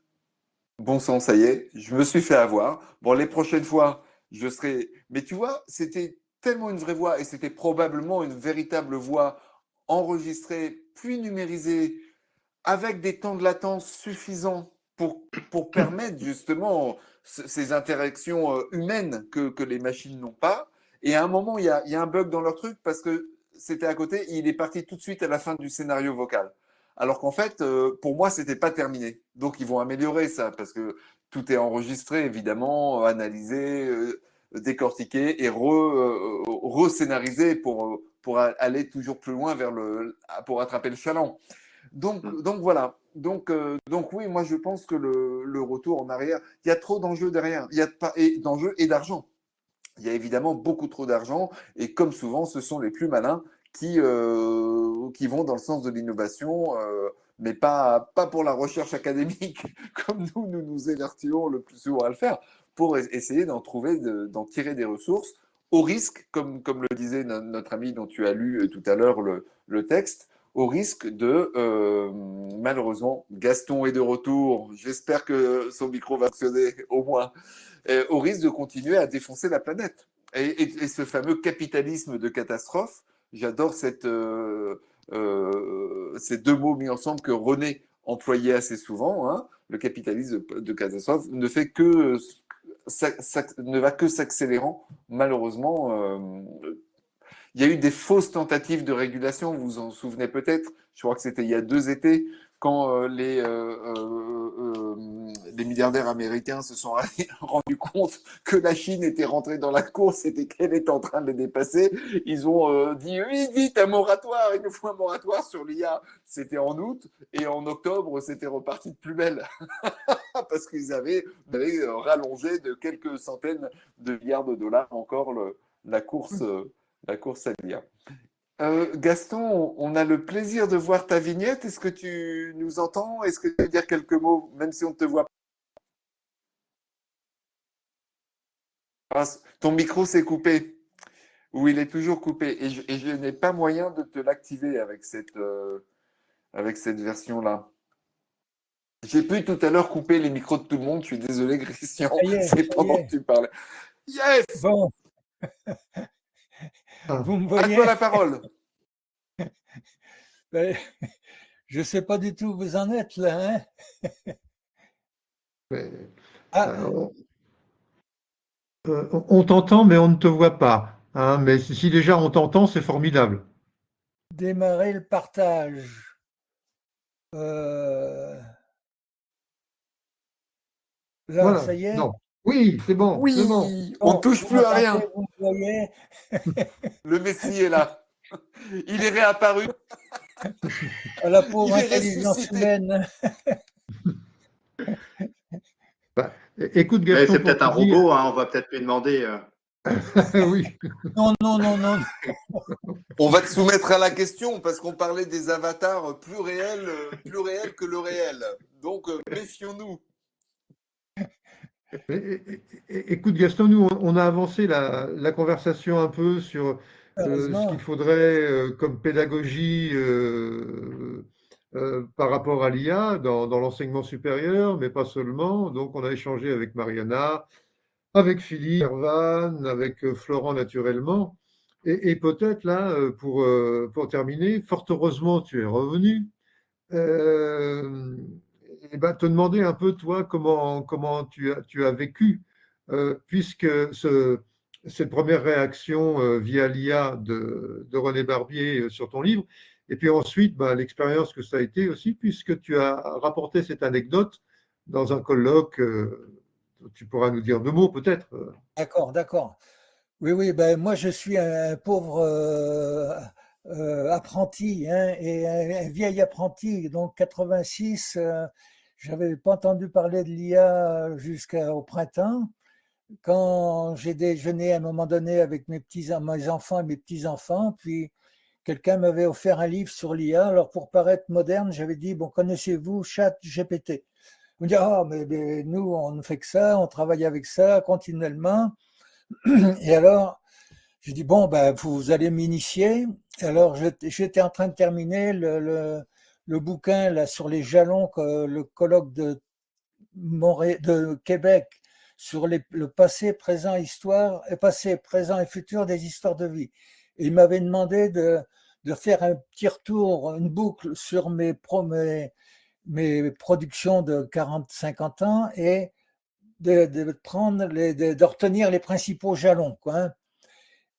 bon sang, ça y est, je me suis fait avoir. Bon, les prochaines fois, je serai. Mais tu vois, c'était tellement une vraie voix et c'était probablement une véritable voix enregistrée, puis numérisée, avec des temps de latence suffisants pour permettre justement ces interactions humaines que les machines n'ont pas. Et à un moment, il y a un bug dans leur truc parce que c'était à côté, il est parti tout de suite à la fin du scénario vocal. Alors qu'en fait, pour moi, c'était pas terminé. Donc, ils vont améliorer ça parce que tout est enregistré, évidemment, analysé, décortiqué et re-scénarisé pour aller toujours plus loin pour attraper le chaland. Donc voilà. Donc oui, moi je pense que le retour en arrière, il y a trop d'enjeux derrière. Il y a d'enjeux et d'argent. Il y a évidemment beaucoup trop d'argent et comme souvent, ce sont les plus malins qui vont dans le sens de l'innovation, mais pas pour la recherche académique, comme nous nous évertuons le plus souvent à le faire, pour essayer d'en tirer des ressources, au risque, comme le disait notre ami dont tu as lu tout à l'heure le texte, au risque de, malheureusement, Gaston est de retour, j'espère que son micro va fonctionner au moins, au risque de continuer à défoncer la planète. Et ce fameux capitalisme de catastrophe, j'adore ces deux mots mis ensemble que René employait assez souvent, hein, le capitalisme de catastrophe ne fait que ne va que s'accélérant, malheureusement. Il y a eu des fausses tentatives de régulation, vous vous en souvenez peut-être, je crois que c'était il y a 2 étés, quand les milliardaires américains se sont rendus compte que la Chine était rentrée dans la course et qu'elle était en train de les dépasser. Ils ont dit oui, vite, un moratoire, il nous faut un moratoire sur l'IA. C'était en août et en octobre, c'était reparti de plus belle. Parce qu'ils avaient rallongé de quelques centaines de milliards de dollars encore la course à l'IA. Gaston, on a le plaisir de voir ta vignette. Est-ce que tu nous entends? Est-ce que tu veux dire quelques mots, même si on ne te voit pas? Ton micro s'est coupé. Ou il est toujours coupé. Et je n'ai pas moyen de te l'activer avec cette version-là. J'ai pu tout à l'heure couper les micros de tout le monde. Je suis désolé, Christian. C'est pendant que tu parlais. Yes! Bon. Vous me voyez? À toi la parole. Ben, je ne sais pas du tout où vous en êtes là. Hein? On t'entend, mais on ne te voit pas. Hein, mais si déjà on t'entend, c'est formidable. Démarrer le partage. Là, Voilà. ça y est? Non. Oui, c'est bon. Oui, c'est bon. on ne touche plus à rien. Vous me voyez? Le Messie est là. Il est réapparu. La pauvre Il est intelligence ressuscité. humaine. Écoute, Gaston, C'est peut-être un pour te dire- robot, hein, on va peut-être lui demander. oui. Non, non, non, non. On va te soumettre à la question parce qu'on parlait des avatars plus réels que le réel. Donc, méfions-nous. Écoute, Gaston, nous, on a avancé la conversation un peu sur ce Heureusement. qu'il faudrait comme pédagogie par rapport à l'IA dans l'enseignement supérieur, mais pas seulement. Donc, on a échangé avec Mariana, avec Philippe, Erwan, avec Florent naturellement. Et peut-être là, pour terminer, fort heureusement, tu es revenu. Et ben, te demander un peu, toi, comment tu as vécu, puisque cette première réaction via l'IA de René Barbier sur ton livre, et puis ensuite, ben, l'expérience que ça a été aussi, puisque tu as rapporté cette anecdote dans un colloque. Tu pourras nous dire 2 mots peut-être. D'accord, d'accord. Oui, oui, ben, moi je suis un pauvre apprenti, hein, et un vieil apprenti, donc 86, j'avais pas entendu parler de l'IA jusqu'au printemps. Quand j'ai déjeuné à un moment donné avec mes enfants et mes petits-enfants, puis quelqu'un m'avait offert un livre sur l'IA. Alors pour paraître moderne, j'avais dit, bon, connaissez-vous ChatGPT? On me dit, ah, mais nous, on ne fait que ça, on travaille avec ça continuellement. Et alors, j'ai dit, bon, ben, vous allez m'initier. Alors, j'étais en train de terminer le bouquin là, sur les jalons, le colloque de Québec, sur le passé, présent, histoire, et passé, présent et futur des histoires de vie. Et il m'avait demandé de faire un petit retour, une boucle sur mes productions de 40-50 ans et de retenir les principaux jalons, quoi, hein.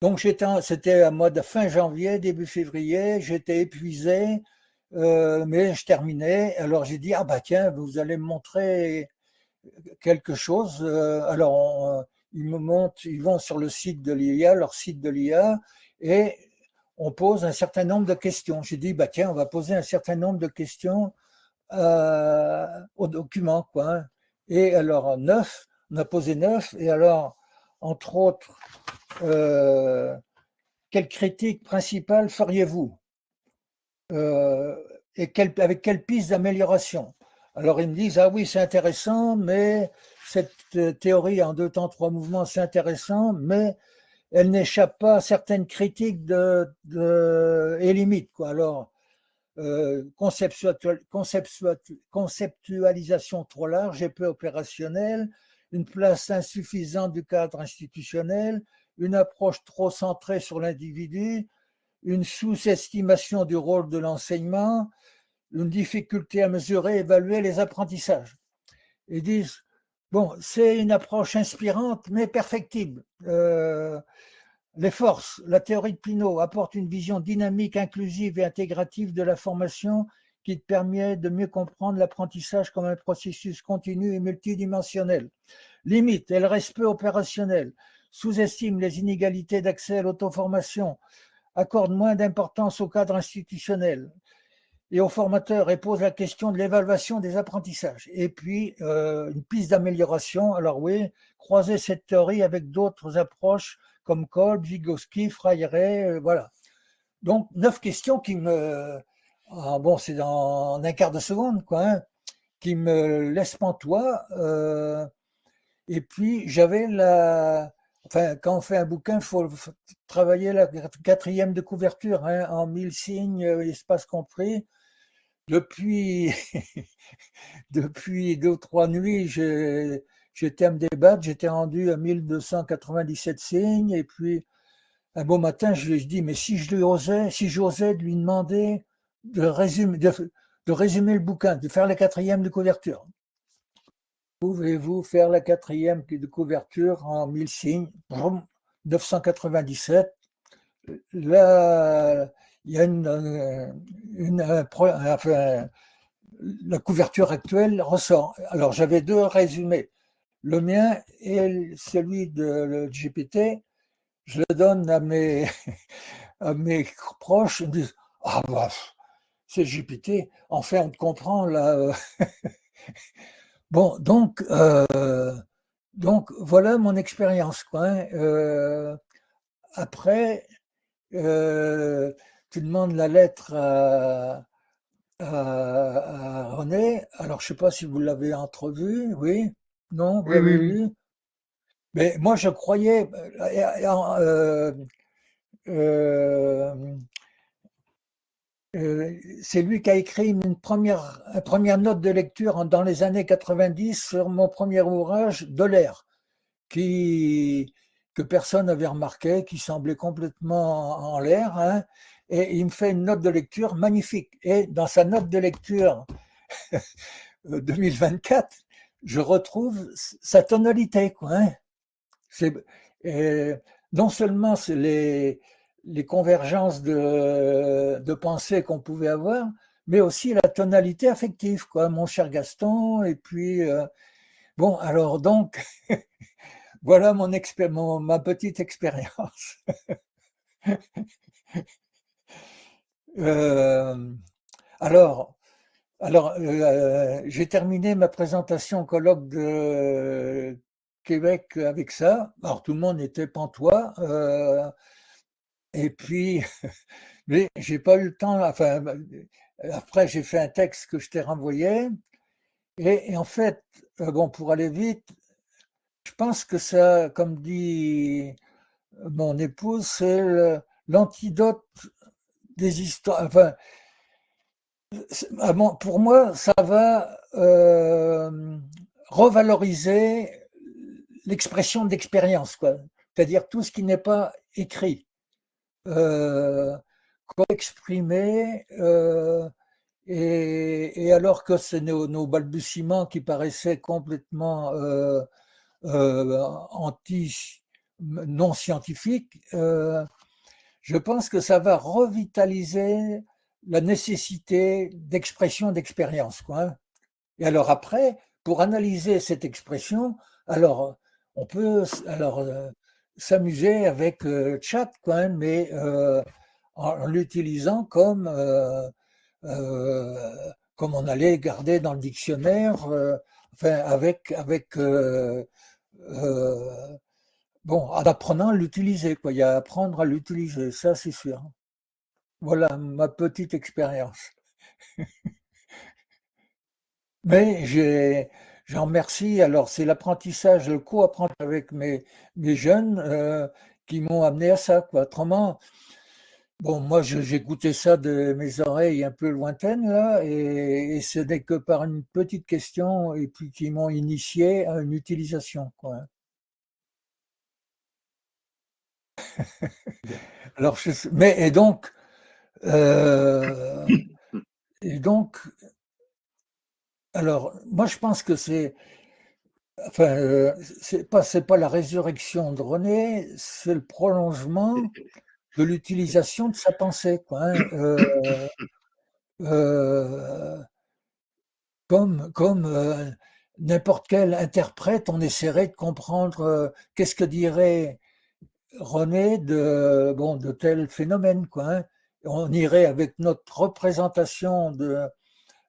Donc c'était à mois de fin janvier, début février, j'étais épuisé, mais je terminais. Alors j'ai dit, ah bah tiens, vous allez me montrer quelque chose. Alors ils vont sur le site de l'IA, leur site de l'IA, et on pose un certain nombre de questions. J'ai dit, bah tiens, on va poser un certain nombre de questions au document, quoi, hein. Et alors, on a posé 9, et alors, entre autres, quelle critique principale feriez-vous et avec quelle piste d'amélioration? Alors ils me disent, ah oui, c'est intéressant, mais cette théorie en 2 temps, 3 mouvements, c'est intéressant, mais elle n'échappe pas à certaines critiques et limites, quoi. Alors, conceptualisation trop large et peu opérationnelle, une place insuffisante du cadre institutionnel, une approche trop centrée sur l'individu, une sous-estimation du rôle de l'enseignement, une difficulté à mesurer et évaluer les apprentissages. Ils disent, bon, c'est une approche inspirante mais perfectible. Les forces, la théorie de Pinault apporte une vision dynamique, inclusive et intégrative de la formation qui permet de mieux comprendre l'apprentissage comme un processus continu et multidimensionnel. Limite, elle reste peu opérationnelle, sous-estime les inégalités d'accès à l'auto-formation, accorde moins d'importance au cadre institutionnel et aux formateurs et pose la question de l'évaluation des apprentissages. Et puis, une piste d'amélioration, alors oui, croiser cette théorie avec d'autres approches comme Kolb, Vygotsky, Freire, voilà. Donc, 9 questions qui me... bon, c'est en un quart de seconde, quoi, hein, qui me laissent pantois. Et puis, j'avais la... Enfin, quand on fait un bouquin, il faut travailler la 4e de couverture, hein, en 1000 signes, espace compris. Depuis 2 ou 3 nuits, j'étais à me débattre, j'étais rendu à 1297 signes, et puis un beau matin, je lui ai dit, mais si j'osais de lui demander de résumer le bouquin, de faire la 4e de couverture. Pouvez-vous faire la 4e de couverture en 1000 signes? 997. Là, il y a la couverture actuelle ressort. Alors, j'avais 2 résumés. Le mien et celui de GPT. Je le donne à mes proches. Ils me disent, ah bah, c'est GPT. Enfin, on te comprend là. Bon, donc voilà mon expérience, quoi, hein. Après, tu demandes la lettre à René. Alors, je ne sais pas si vous l'avez entrevu, oui? Non, vous Oui, l'avez oui, oui. lu? Mais moi, je croyais. C'est lui qui a écrit une première note de lecture dans les années 90 sur mon premier ouvrage, De l'air, que personne n'avait remarqué, qui semblait complètement en l'air, hein, et il me fait une note de lecture magnifique. Et dans sa note de lecture 2024, je retrouve sa tonalité, quoi, hein. Non seulement c'est les convergences de pensée qu'on pouvait avoir, mais aussi la tonalité affective, quoi, mon cher Gaston. Et puis, bon, alors donc, voilà ma petite expérience. Alors, j'ai terminé ma présentation au colloque de Québec avec ça. Alors, tout le monde était pantois. Et puis, mais j'ai pas eu le temps. Enfin, après, j'ai fait un texte que je t'ai renvoyé. Et en fait, bon, pour aller vite, je pense que ça, comme dit mon épouse, c'est l'antidote des histoires. Enfin, pour moi, ça va revaloriser l'expression d'expérience, quoi. C'est-à-dire tout ce qui n'est pas écrit, exprimé, et alors que c'est nos balbutiements qui paraissaient complètement non scientifiques, je pense que ça va revitaliser la nécessité d'expression d'expérience, quoi, hein. Et alors après, pour analyser cette expression, alors on peut s'amuser avec chat, quoi, hein, mais en l'utilisant comme on allait garder dans le dictionnaire, enfin avec bon, en apprenant à l'utiliser, quoi. Il y a à apprendre à l'utiliser, ça c'est sûr. Voilà ma petite expérience. Mais j'en remercie. Alors, c'est l'apprentissage, le co-apprentissage avec mes jeunes qui m'ont amené à ça, quoi. Autrement, bon, moi, j'écoutais ça de mes oreilles un peu lointaines, là, et ce n'est que par une petite question, et puis qui m'ont initié à une utilisation, quoi. Bien. Alors, mais, euh, et donc, alors, moi, je pense que enfin, c'est pas la résurrection de René, c'est le prolongement de l'utilisation de sa pensée, quoi, hein. Euh, comme n'importe quel interprète, on essaierait de comprendre qu'est-ce que dirait René bon, de tel phénomène, quoi, hein. On irait avec notre représentation de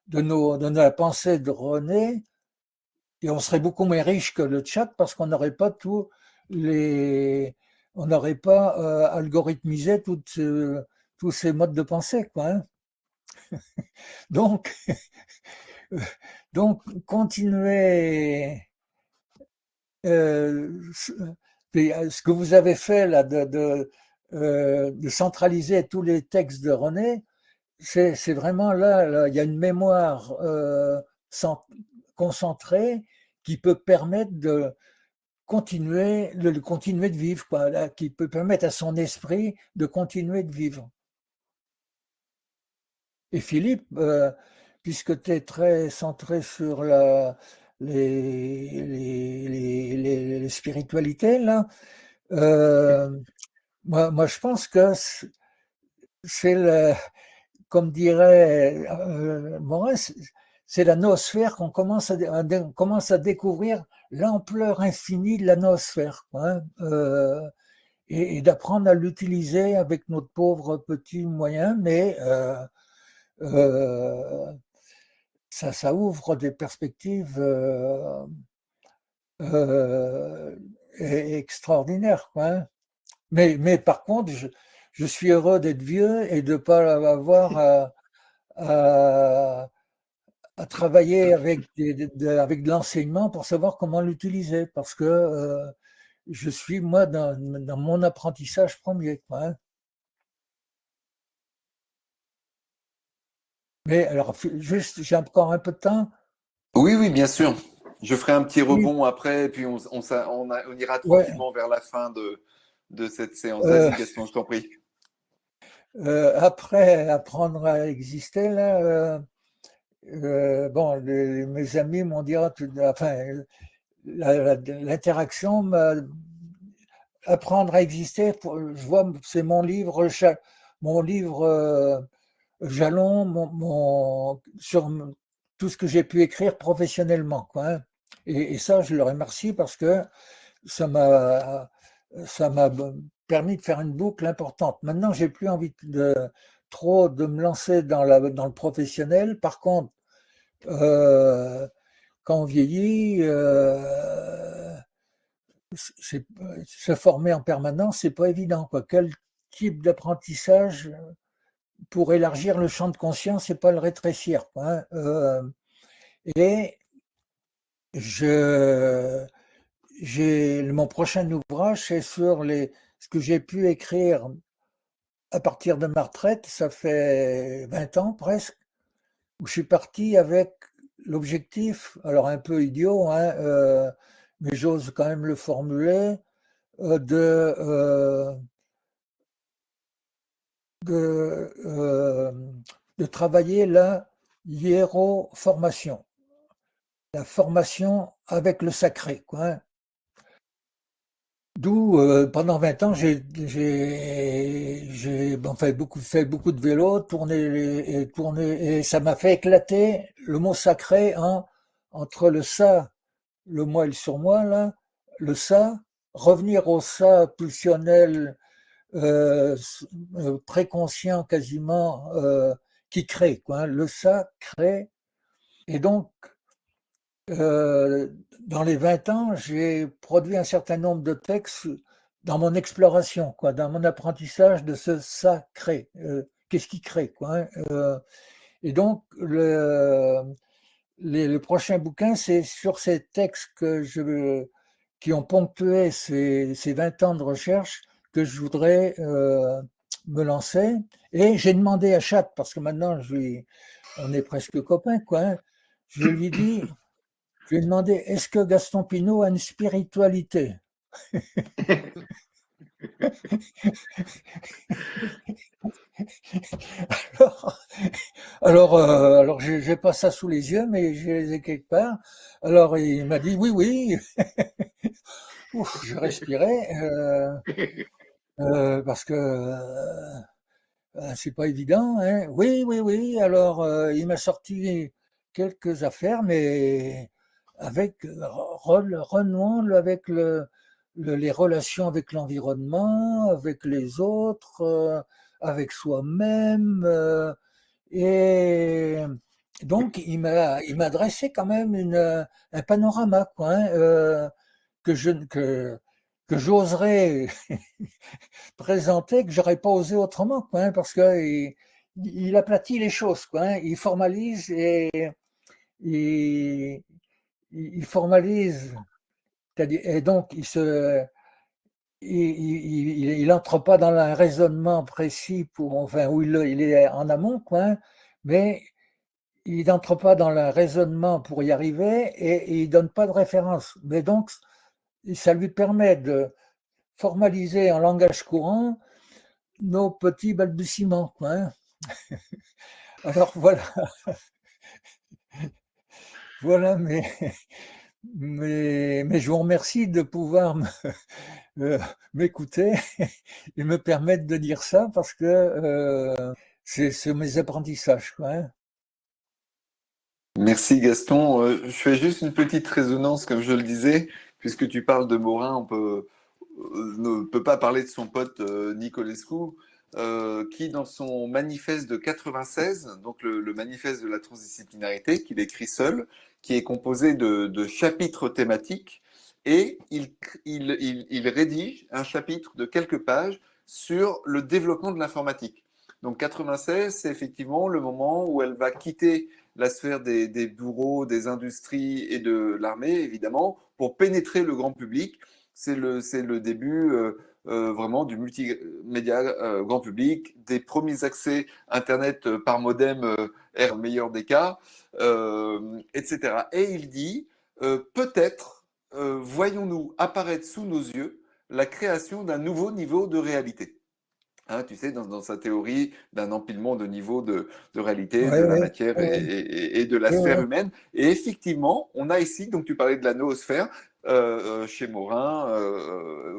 la pensée de René, et on serait beaucoup moins riche que le chat parce qu'on n'aurait pas les, on n'aurait pas algorithmisé tous ces modes de pensée, quoi, hein. Donc, donc continuez ce que vous avez fait là de centraliser tous les textes de René, c'est vraiment là, il y a une mémoire concentrée qui peut permettre de continuer de vivre, quoi, là, qui peut permettre à son esprit de continuer de vivre. Et Philippe, puisque tu es très centré sur les spiritualités, là, moi, je pense que c'est comme dirait Morin, c'est la noosphère qu'on commence commence à découvrir l'ampleur infinie de la noosphère, quoi, hein, et d'apprendre à l'utiliser avec notre pauvre petit moyen, mais ça ouvre des perspectives extraordinaires, quoi, hein. Mais par contre, je suis heureux d'être vieux et de ne pas avoir à, à travailler avec de l'enseignement pour savoir comment l'utiliser, parce que je suis, moi, dans mon apprentissage premier, quoi, hein. Mais alors, juste, j'ai encore un peu de temps. Oui, oui, bien sûr. Je ferai un petit Oui, rebond après, et puis on ira ouais. tranquillement vers la fin de cette séance. Euh, Vas-y, Gaston, je t'en prie. Après apprendre à exister, là, bon, mes amis m'ont dit, ah, enfin, l'interaction, apprendre à exister, je vois, c'est mon livre, mon livre jalon sur tout ce que j'ai pu écrire professionnellement, quoi, hein. Et ça, je le remercie parce que ça m'a ça m'a permis de faire une boucle importante. Maintenant, j'ai plus envie trop de me lancer dans le professionnel. Par contre, euh, quand on vieillit, se former en permanence, c'est pas évident, quoi. Quel type d'apprentissage pour élargir le champ de conscience et pas le rétrécir, quoi, hein. Et je, mon prochain ouvrage, c'est sur ce que j'ai pu écrire à partir de ma retraite. Ça fait 20 ans presque, où je suis parti avec l'objectif, alors un peu idiot, hein, mais j'ose quand même le formuler, euh, de, euh, de, euh, de travailler la hiéroformation, la formation avec le sacré, quoi, hein. D'où, pendant 20 ans, j'ai fait beaucoup de vélo, tourné, et ça m'a fait éclater le mot sacré entre le ça, le moi et le surmoi, là, le ça, revenir au ça pulsionnel, euh, préconscient quasiment, qui crée, quoi, hein. Le ça crée. Et donc, dans les 20 ans, j'ai produit un certain nombre de textes dans mon exploration, quoi, dans mon apprentissage de ce sacré. Qu'est-ce qui crée, quoi, hein, et donc, le prochain bouquin, c'est sur ces textes qui ont ponctué ces 20 ans de recherche que je voudrais me lancer. Et j'ai demandé à Chat, parce que maintenant, on est presque copains, quoi, hein, je lui ai demandé, est-ce que Gaston Pinault a une spiritualité? Alors, alors j'ai pas ça sous les yeux, mais je les ai quelque part. Alors il m'a dit oui, oui. Ouf, je respirais parce que c'est pas évident, hein. Oui, oui, oui. Alors il m'a sorti quelques affaires, mais avec renouant avec les relations avec l'environnement, avec les autres, avec soi-même. Et donc, il m'a dressé quand même un panorama, quoi, hein, que je, que, que j'oserais présenter, que j'aurais pas osé autrement, quoi, hein, parce que il aplatit les choses, quoi, hein, il formalise et il, il formalise, et donc il entre pas dans un raisonnement précis enfin, où il est en amont, quoi, hein, mais il n'entre pas dans le raisonnement pour y arriver et il ne donne pas de référence. Mais donc, ça lui permet de formaliser en langage courant nos petits balbutiements, quoi, hein. Alors voilà, voilà, mais je vous remercie de pouvoir m'écouter et me permettre de dire ça parce que c'est mes apprentissages, quoi, hein. Merci Gaston. Je fais juste une petite résonance, comme je le disais, puisque tu parles de Morin, ne peut pas parler de son pote Nicolescu, qui dans son manifeste de 96, donc le manifeste de la transdisciplinarité, qu'il écrit seul, qui est composé de chapitres thématiques, et il rédige un chapitre de quelques pages sur le développement de l'informatique. Donc 96, c'est effectivement le moment où elle va quitter la sphère des bureaux, des industries et de l'armée, évidemment, pour pénétrer le grand public. C'est le début vraiment du multimédia grand public, des premiers accès Internet par modem R meilleur des cas, etc. Et il dit, peut-être voyons-nous apparaître sous nos yeux la création d'un nouveau niveau de réalité. Hein, tu sais, dans sa théorie d'un empilement de niveaux de réalité, Ouais, de la ouais, matière ouais, et de la ouais, sphère ouais. humaine. Et effectivement, on a ici, donc tu parlais de la noosphère, chez Morin,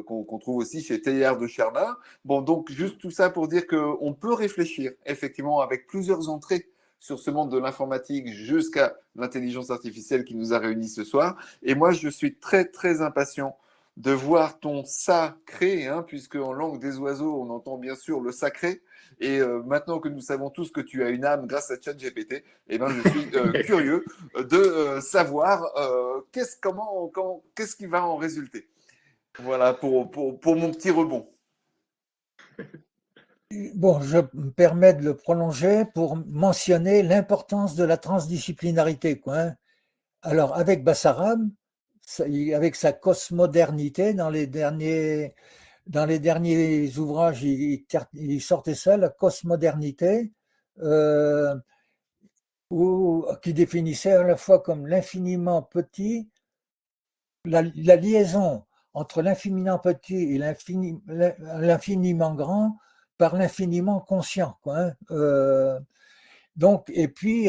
qu'on trouve aussi chez Teilhard de Chardin. Bon, donc juste tout ça pour dire qu'on peut réfléchir, effectivement, avec plusieurs entrées sur ce monde de l'informatique jusqu'à l'intelligence artificielle qui nous a réunis ce soir. Et moi, je suis très, très impatient de voir ton sacré, hein, puisque en langue des oiseaux, on entend bien sûr le sacré. Et maintenant que nous savons tous que tu as une âme grâce à ChatGPT, eh ben, je suis curieux de savoir qu'est-ce qui va en résulter. Voilà pour mon petit rebond. Bon, je me permets de le prolonger pour mentionner l'importance de la transdisciplinarité, quoi, hein. Alors, avec Bassaram, avec sa cosmodernité, dans les derniers ouvrages, il sortait ça, la cosmodernité, euh, qui définissait à la fois comme l'infiniment petit, la liaison entre l'infiniment petit et l'infiniment grand par l'infiniment conscient, quoi, hein. Donc, et puis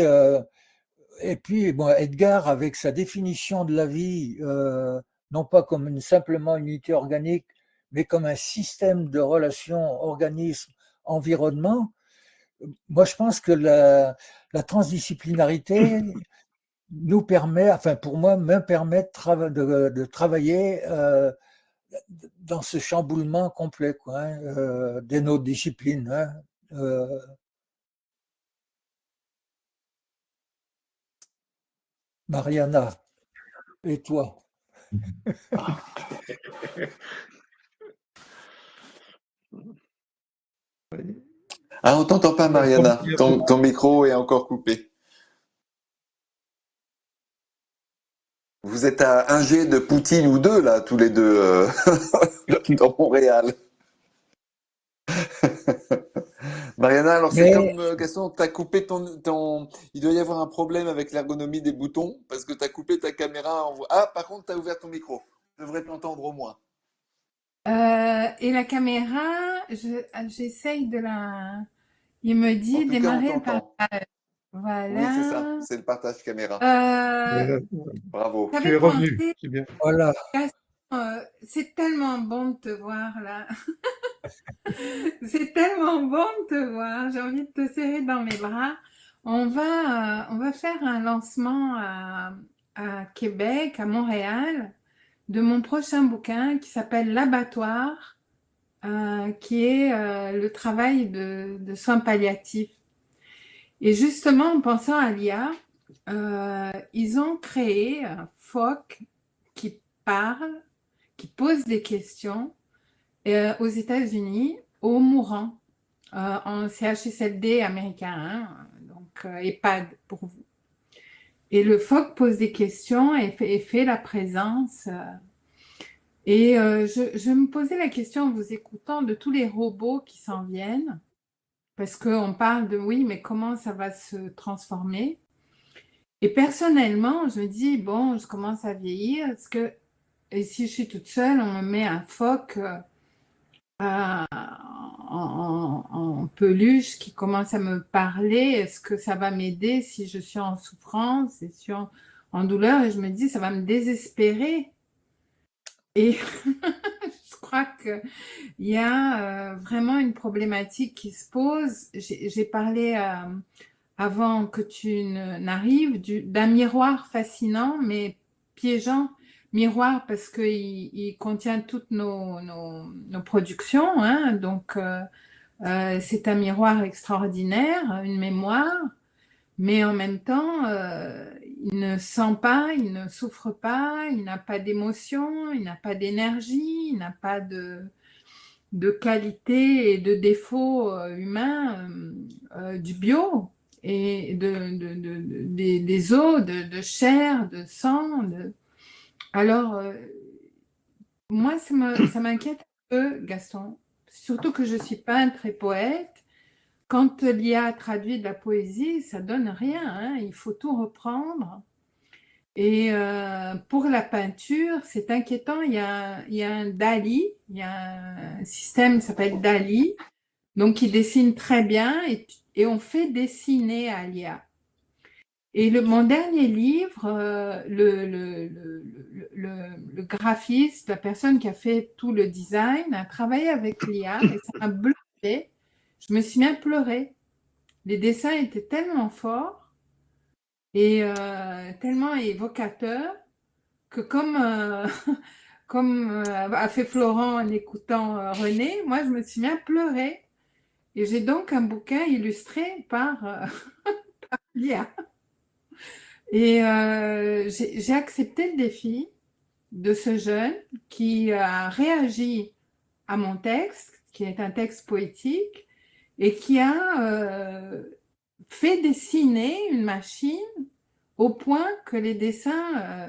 bon, Edgar, avec sa définition de la vie, non pas comme simplement une unité organique, mais comme un système de relations organisme-environnement, moi je pense que la transdisciplinarité nous permet, enfin pour moi, me permet de travailler dans ce chamboulement complet, quoi, hein, de nos disciplines, hein. Mariana, et toi? Ah, on t'entend pas, Mariana. Il y a- Ton micro est encore coupé. Vous êtes à 1G de Poutine ou deux, là, tous les deux, dans Montréal. Mariana, alors c'est Mais comme Gaston, t'as coupé ton. Il doit y avoir un problème avec l'ergonomie des boutons parce que t'as coupé ta caméra. Ah, par contre, t'as ouvert ton micro. Je devrais t'entendre au moins. Et la caméra, j'essaye de la... Il me En dit tout cas, on démarrer le t'entend. partage. Oui, c'est ça. Voilà. C'est le partage caméra. Euh, Bravo. Tu es J'avais revenu, pensé, c'est bien. voilà. c'est tellement bon de te voir là. C'est tellement bon de te voir. J'ai envie de te serrer dans mes bras. On va faire un lancement à Québec, à Montréal, de mon prochain bouquin qui s'appelle L'Abattoir, qui est le travail de soins palliatifs. Et justement, en pensant à l'IA, ils ont créé un phoque qui parle, qui pose des questions aux États-Unis aux mourants en CHSLD américain, hein, donc EHPAD pour vous. Et le phoque pose des questions et fait la présence. Je me posais la question en vous écoutant de tous les robots qui s'en viennent, parce qu'on parle de oui, mais comment ça va se transformer? Et personnellement, je me dis, bon, je commence à vieillir, et si je suis toute seule, on me met un phoque en peluche qui commence à me parler, est-ce que ça va m'aider si je suis en souffrance et en douleur? Et je me dis, ça va me désespérer. Et je crois qu'il y a vraiment une problématique qui se pose. J'ai parlé avant que tu n'arrives d'un miroir fascinant mais piégeant. Miroir parce qu'il contient toutes nos productions, hein, donc c'est un miroir extraordinaire, une mémoire, mais en même temps, il ne sent pas, il ne souffre pas, il n'a pas d'émotion, il n'a pas d'énergie, il n'a pas de qualité et de défauts humains du bio et des os, de chair, de sang. Alors, moi, ça m'inquiète un peu, Gaston, surtout que je suis peintre et poète. Quand l'IA traduit de la poésie, ça donne rien, hein, il faut tout reprendre. Et pour la peinture, c'est inquiétant. Il y a un DALI, il y a un système qui s'appelle DALI, donc qui dessine très bien et on fait dessiner à l'IA. Et mon dernier livre, le graphiste, la personne qui a fait tout le design, a travaillé avec l'IA et ça m'a bluffé. Je me suis mis à pleurer. Les dessins étaient tellement forts et tellement évocateurs que comme a fait Florent en écoutant René, moi je me suis mis à pleurer. Et j'ai donc un bouquin illustré par l'IA. Et j'ai accepté le défi de ce jeune qui a réagi à mon texte, qui est un texte poétique, et qui a fait dessiner une machine au point que les dessins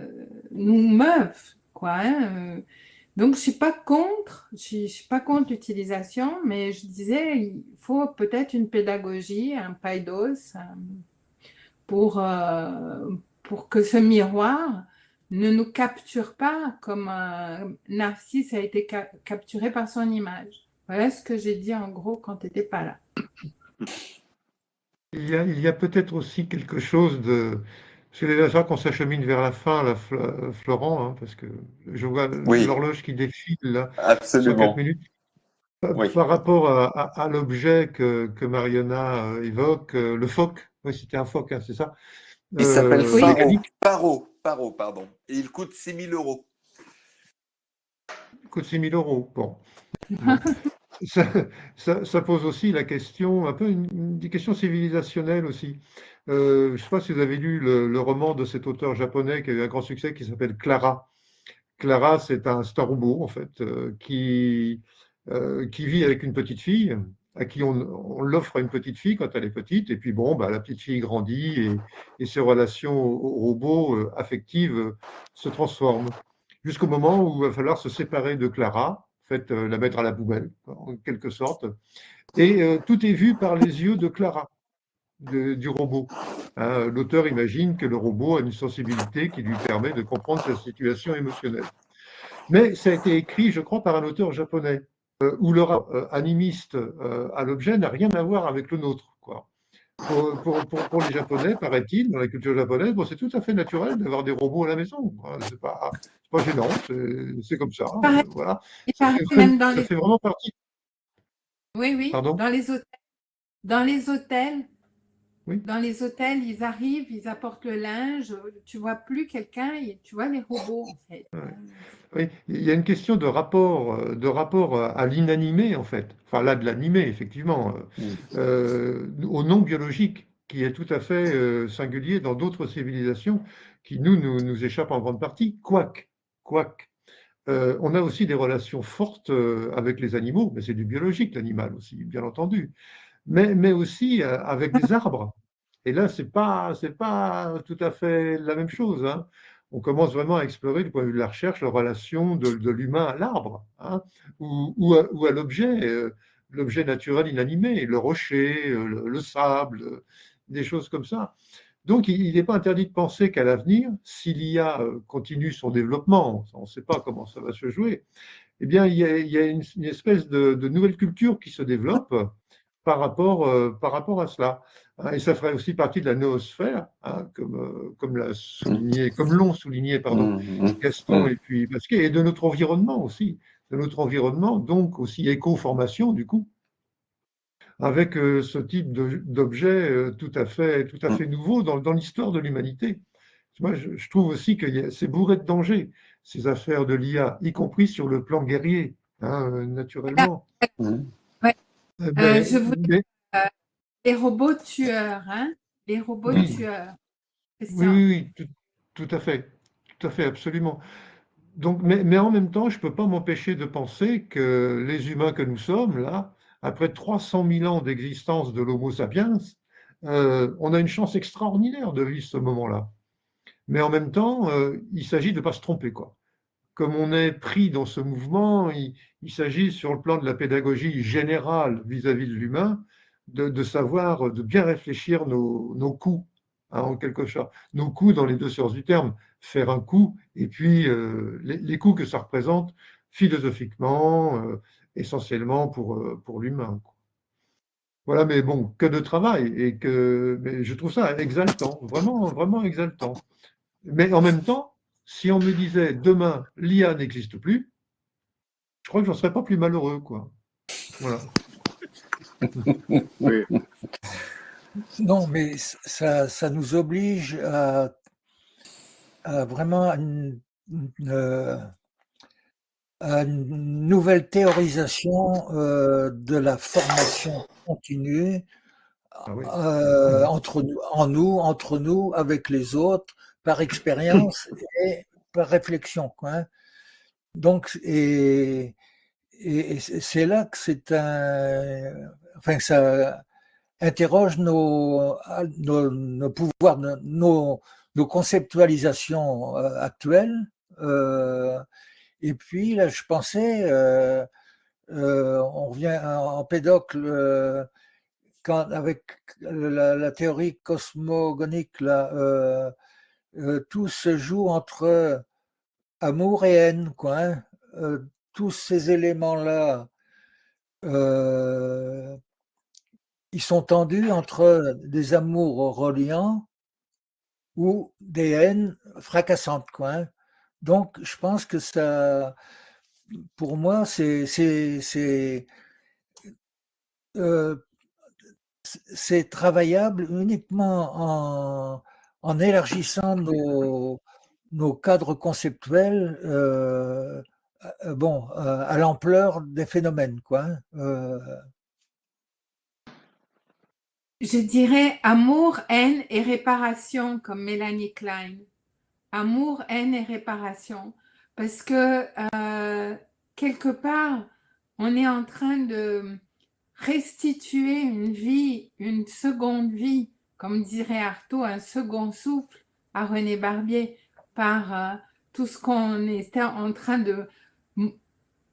nous meuvent, quoi. Hein. Donc, je suis pas contre l'utilisation, mais je disais, il faut peut-être une pédagogie, un PAIDOS, pour, pour que ce miroir ne nous capture pas comme Narcisse a été capturé par son image. Voilà ce que j'ai dit en gros quand tu n'étais pas là. Il y a peut-être aussi quelque chose de... Parce que déjà qu'on s'achemine vers la fin, là, Florent, hein, parce que je vois Oui, l'horloge qui défile là, sur 4 absolument. minutes. Oui. Par rapport à l'objet que Marionna évoque, le phoque, oui, c'était un phoque, hein, c'est ça, Il s'appelle Oui, mécanique, Paro, pardon. Et il coûte 6 000 euros. coûte 6 000 euros. Bon. Bon. Ça, ça pose aussi la question, un peu des questions civilisationnelles aussi. Je ne sais pas si vous avez lu le roman de cet auteur japonais qui a eu un grand succès qui s'appelle Clara. Clara, c'est un robot en fait qui vit avec une petite fille à qui on l'offre à une petite fille quand elle est petite, et puis bon, bah, la petite fille grandit et ses relations au robot affectives se transforment. Jusqu'au moment où il va falloir se séparer de Clara, en fait, la mettre à la poubelle, en quelque sorte. Et tout est vu par les yeux de Clara, du robot. Hein, l'auteur imagine que le robot a une sensibilité qui lui permet de comprendre sa situation émotionnelle. Mais ça a été écrit, je crois, par un auteur japonais, où le rapport animiste à l'objet n'a rien à voir avec le nôtre, quoi. Pour les Japonais, paraît-il, dans la culture japonaise, bon, c'est tout à fait naturel d'avoir des robots à la maison. Voilà, c'est pas gênant, c'est comme ça. Pareil, Voilà. il paraît même dans Ça les... fait vraiment partie. Oui, oui, Pardon? dans les hôtels. Dans les hôtels, Oui. ils arrivent, ils apportent le linge, tu vois plus quelqu'un, tu vois les robots en fait. Ouais. Oui, il y a une question de rapport à l'inanimé, en fait. Enfin, là, de l'animé, effectivement, au non biologique, qui est tout à fait singulier dans d'autres civilisations qui, nous échappent en grande partie. Quoique, on a aussi des relations fortes avec les animaux, mais c'est du biologique, l'animal aussi, bien entendu. Mais aussi avec des arbres. Et là, c'est pas tout à fait la même chose, hein. On commence vraiment à explorer, du point de vue de la recherche, la relation de l'humain à l'arbre, hein, ou à l'objet, l'objet naturel inanimé, le rocher, le sable, des choses comme ça. Donc, il n'est pas interdit de penser qu'à l'avenir, si l'IA continue son développement, on ne sait pas comment ça va se jouer, eh bien, il y a une espèce de nouvelle culture qui se développe par rapport à cela. Hein. Et ça ferait aussi partie de la noosphère, hein, comme l'ont souligné, pardon, Gaston et puis Pasquier, et de notre environnement aussi, de notre environnement, donc aussi éco-formation du coup, avec ce type d'objet tout à fait nouveau dans l'histoire de l'humanité. Moi, je trouve aussi que c'est bourré de dangers, ces affaires de l'IA, y compris sur le plan guerrier, hein, naturellement. Ouais. Mais, Je voulais les robots tueurs, hein, les robots oui, tueurs, oui, Christian. oui, oui, tout à fait, absolument. Donc, mais en même temps, je ne peux pas m'empêcher de penser que les humains que nous sommes, là, après 300 000 ans d'existence de l'Homo sapiens, on a une chance extraordinaire de vivre ce moment-là. Mais en même temps, il s'agit de ne pas se tromper, quoi. Comme on est pris dans ce mouvement, il s'agit sur le plan de la pédagogie générale vis-à-vis de l'humain, de savoir, de bien réfléchir nos coups, hein, en quelque sorte. Nos coups dans les deux sens du terme, faire un coup, et puis les coups que ça représente philosophiquement, essentiellement pour l'humain, quoi. Voilà, mais bon, que de travail, mais je trouve ça exaltant, vraiment, vraiment exaltant. Mais en même temps, si on me disait demain l'IA n'existe plus, je crois que j'en serais pas plus malheureux, quoi. Voilà. Oui. Non, mais ça nous oblige à vraiment à une nouvelle théorisation de la formation continue Ah oui. entre nous, avec les autres, par expérience et par réflexion, quoi, hein. Donc, et c'est là que enfin, que ça interroge nos pouvoirs, nos conceptualisations actuelles. Et puis là, je pensais, on revient en Empédocle, avec la théorie cosmogonique, là, tout se joue entre amour et haine, quoi, hein. Tous ces éléments-là, euh, ils sont tendus entre des amours reliants ou des haines fracassantes, quoi, hein. Donc, je pense que ça, pour moi, euh, c'est travaillable uniquement en élargissant nos cadres conceptuels, bon, à l'ampleur des phénomènes, quoi, hein. Je dirais amour, haine et réparation, comme Mélanie Klein. Amour, haine et réparation. Parce que quelque part, on est en train de restituer une vie, une seconde vie, comme dirait Artaud, un second souffle à René Barbier par tout ce qu'on était en train de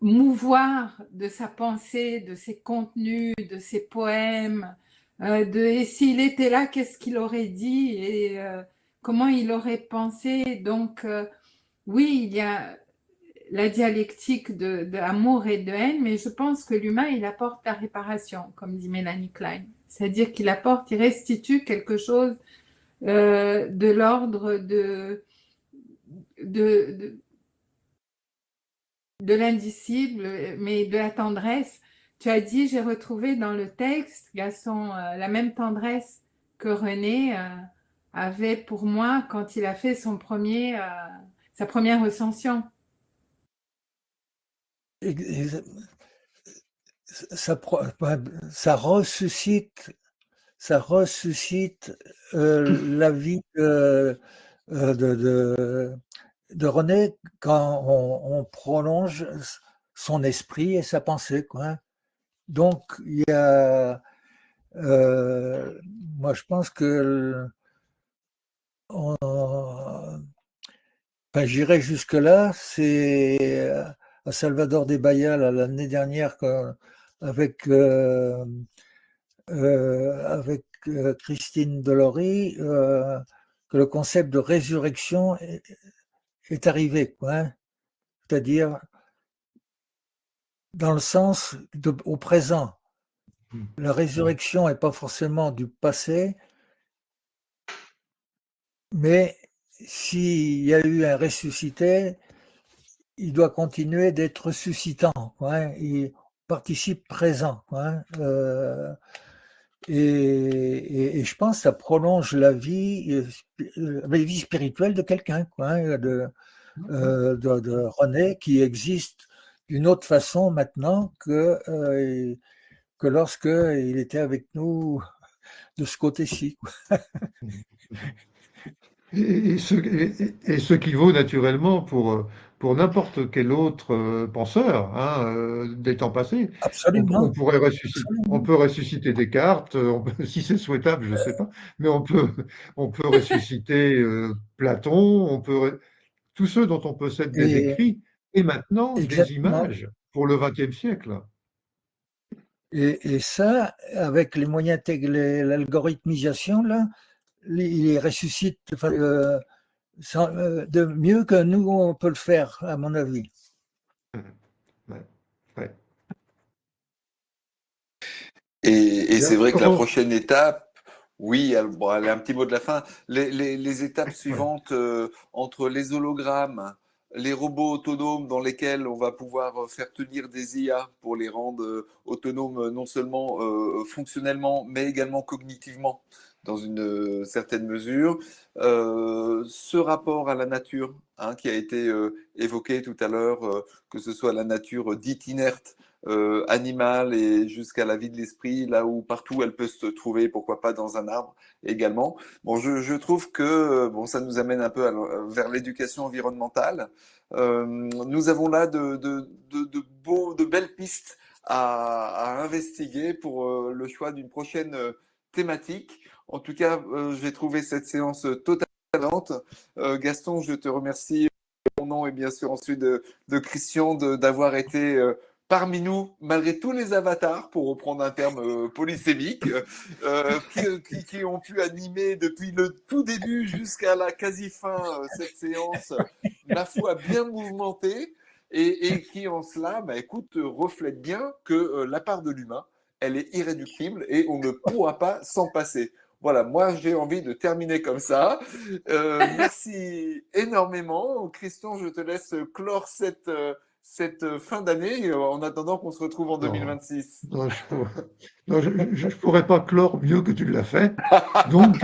mouvoir de sa pensée, de ses contenus, de ses poèmes, et s'il était là, qu'est-ce qu'il aurait dit et comment il aurait pensé. Donc, oui, il y a la dialectique d'amour et de haine, mais je pense que l'humain, il apporte la réparation, comme dit Mélanie Klein. C'est-à-dire qu'il apporte, il restitue quelque chose de l'ordre de l'indicible, mais de la tendresse. Tu as dit, j'ai retrouvé dans le texte, Gaston, la même tendresse que René avait pour moi quand il a fait sa première recension. Ça ressuscite la vie de René quand on prolonge son esprit et sa pensée, quoi. Donc, il y a, moi, je pense que j'irai jusque-là. C'est à Salvador de Bahia l'année dernière avec Christine Delory que le concept de résurrection est arrivé, quoi. C'est-à-dire dans le sens au présent. La résurrection n'est pas forcément du passé, mais s'il y a eu un ressuscité, il doit continuer d'être suscitant, quoi. Il participe présent, quoi. Et je pense que ça prolonge la vie spirituelle de quelqu'un, quoi, de René, qui existe d'une autre façon maintenant que lorsqu'il était avec nous de ce côté-ci. Et ce qui vaut naturellement pour n'importe quel autre penseur, hein, des temps passés. Absolument. On peut ressusciter Descartes, si c'est souhaitable, je ne sais pas, mais on peut ressusciter Platon, tous ceux dont on possède des écrits, et maintenant des Exactement. images pour le XXe siècle. Et ça, avec les moyens, l'algorithmisation, là, il ressuscite de mieux que nous, on peut le faire, à mon avis. Ouais. Et c'est vrai que la Comment- prochaine étape, oui, bon, allez, un petit mot de la fin. Les étapes suivantes entre les hologrammes, les robots autonomes dans lesquels on va pouvoir faire tenir des IA pour les rendre autonomes non seulement fonctionnellement, mais également cognitivement dans une certaine mesure. Ce rapport à la nature hein, qui a été évoqué tout à l'heure, que ce soit la nature dite inerte, animale et jusqu'à la vie de l'esprit, là où partout elle peut se trouver, pourquoi pas dans un arbre également. Bon, je trouve que bon, ça nous amène un peu vers l'éducation environnementale. Nous avons là de belles pistes à investiguer pour le choix d'une prochaine thématique. En tout cas, j'ai trouvé cette séance totalement. Gaston, je te remercie mon nom et bien sûr ensuite de Christian d'avoir été parmi nous, malgré tous les avatars, pour reprendre un terme polysémique, qui ont pu animer depuis le tout début jusqu'à la quasi-fin cette séance, ma foi, bien mouvementée, et qui en cela, bah, écoute, reflète bien que la part de l'humain, elle est irréductible et on ne pourra pas s'en passer. Voilà, moi j'ai envie de terminer comme ça. Merci énormément. Christian, je te laisse clore cette fin d'année en attendant qu'on se retrouve en 2026. Non, je pourrais pas clore mieux que tu l'as fait. Donc,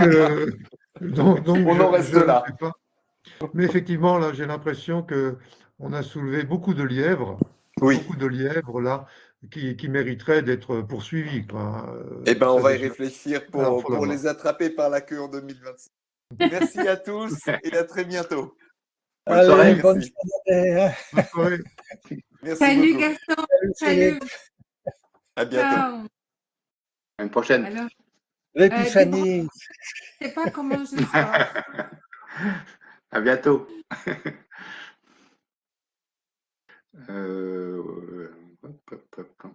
On en reste je ne le là. fais pas. Mais effectivement, là, j'ai l'impression qu'on a soulevé beaucoup de lièvres Oui. Là, qui mériteraient d'être poursuivis, quoi. Eh ben, on Ça, va c'est y sûr. réfléchir Alors, pour les attraper par la queue en 2026. Merci à tous et à très bientôt. Bonne soirée. Bonne Merci. soirée. bonne soirée. Merci Salut beaucoup. Gaston. Salut. Salut. À bientôt. Ciao. À une prochaine. Alors, L'épiphanie. je ne sais pas comment je sors. À bientôt. Hop, hop, hop.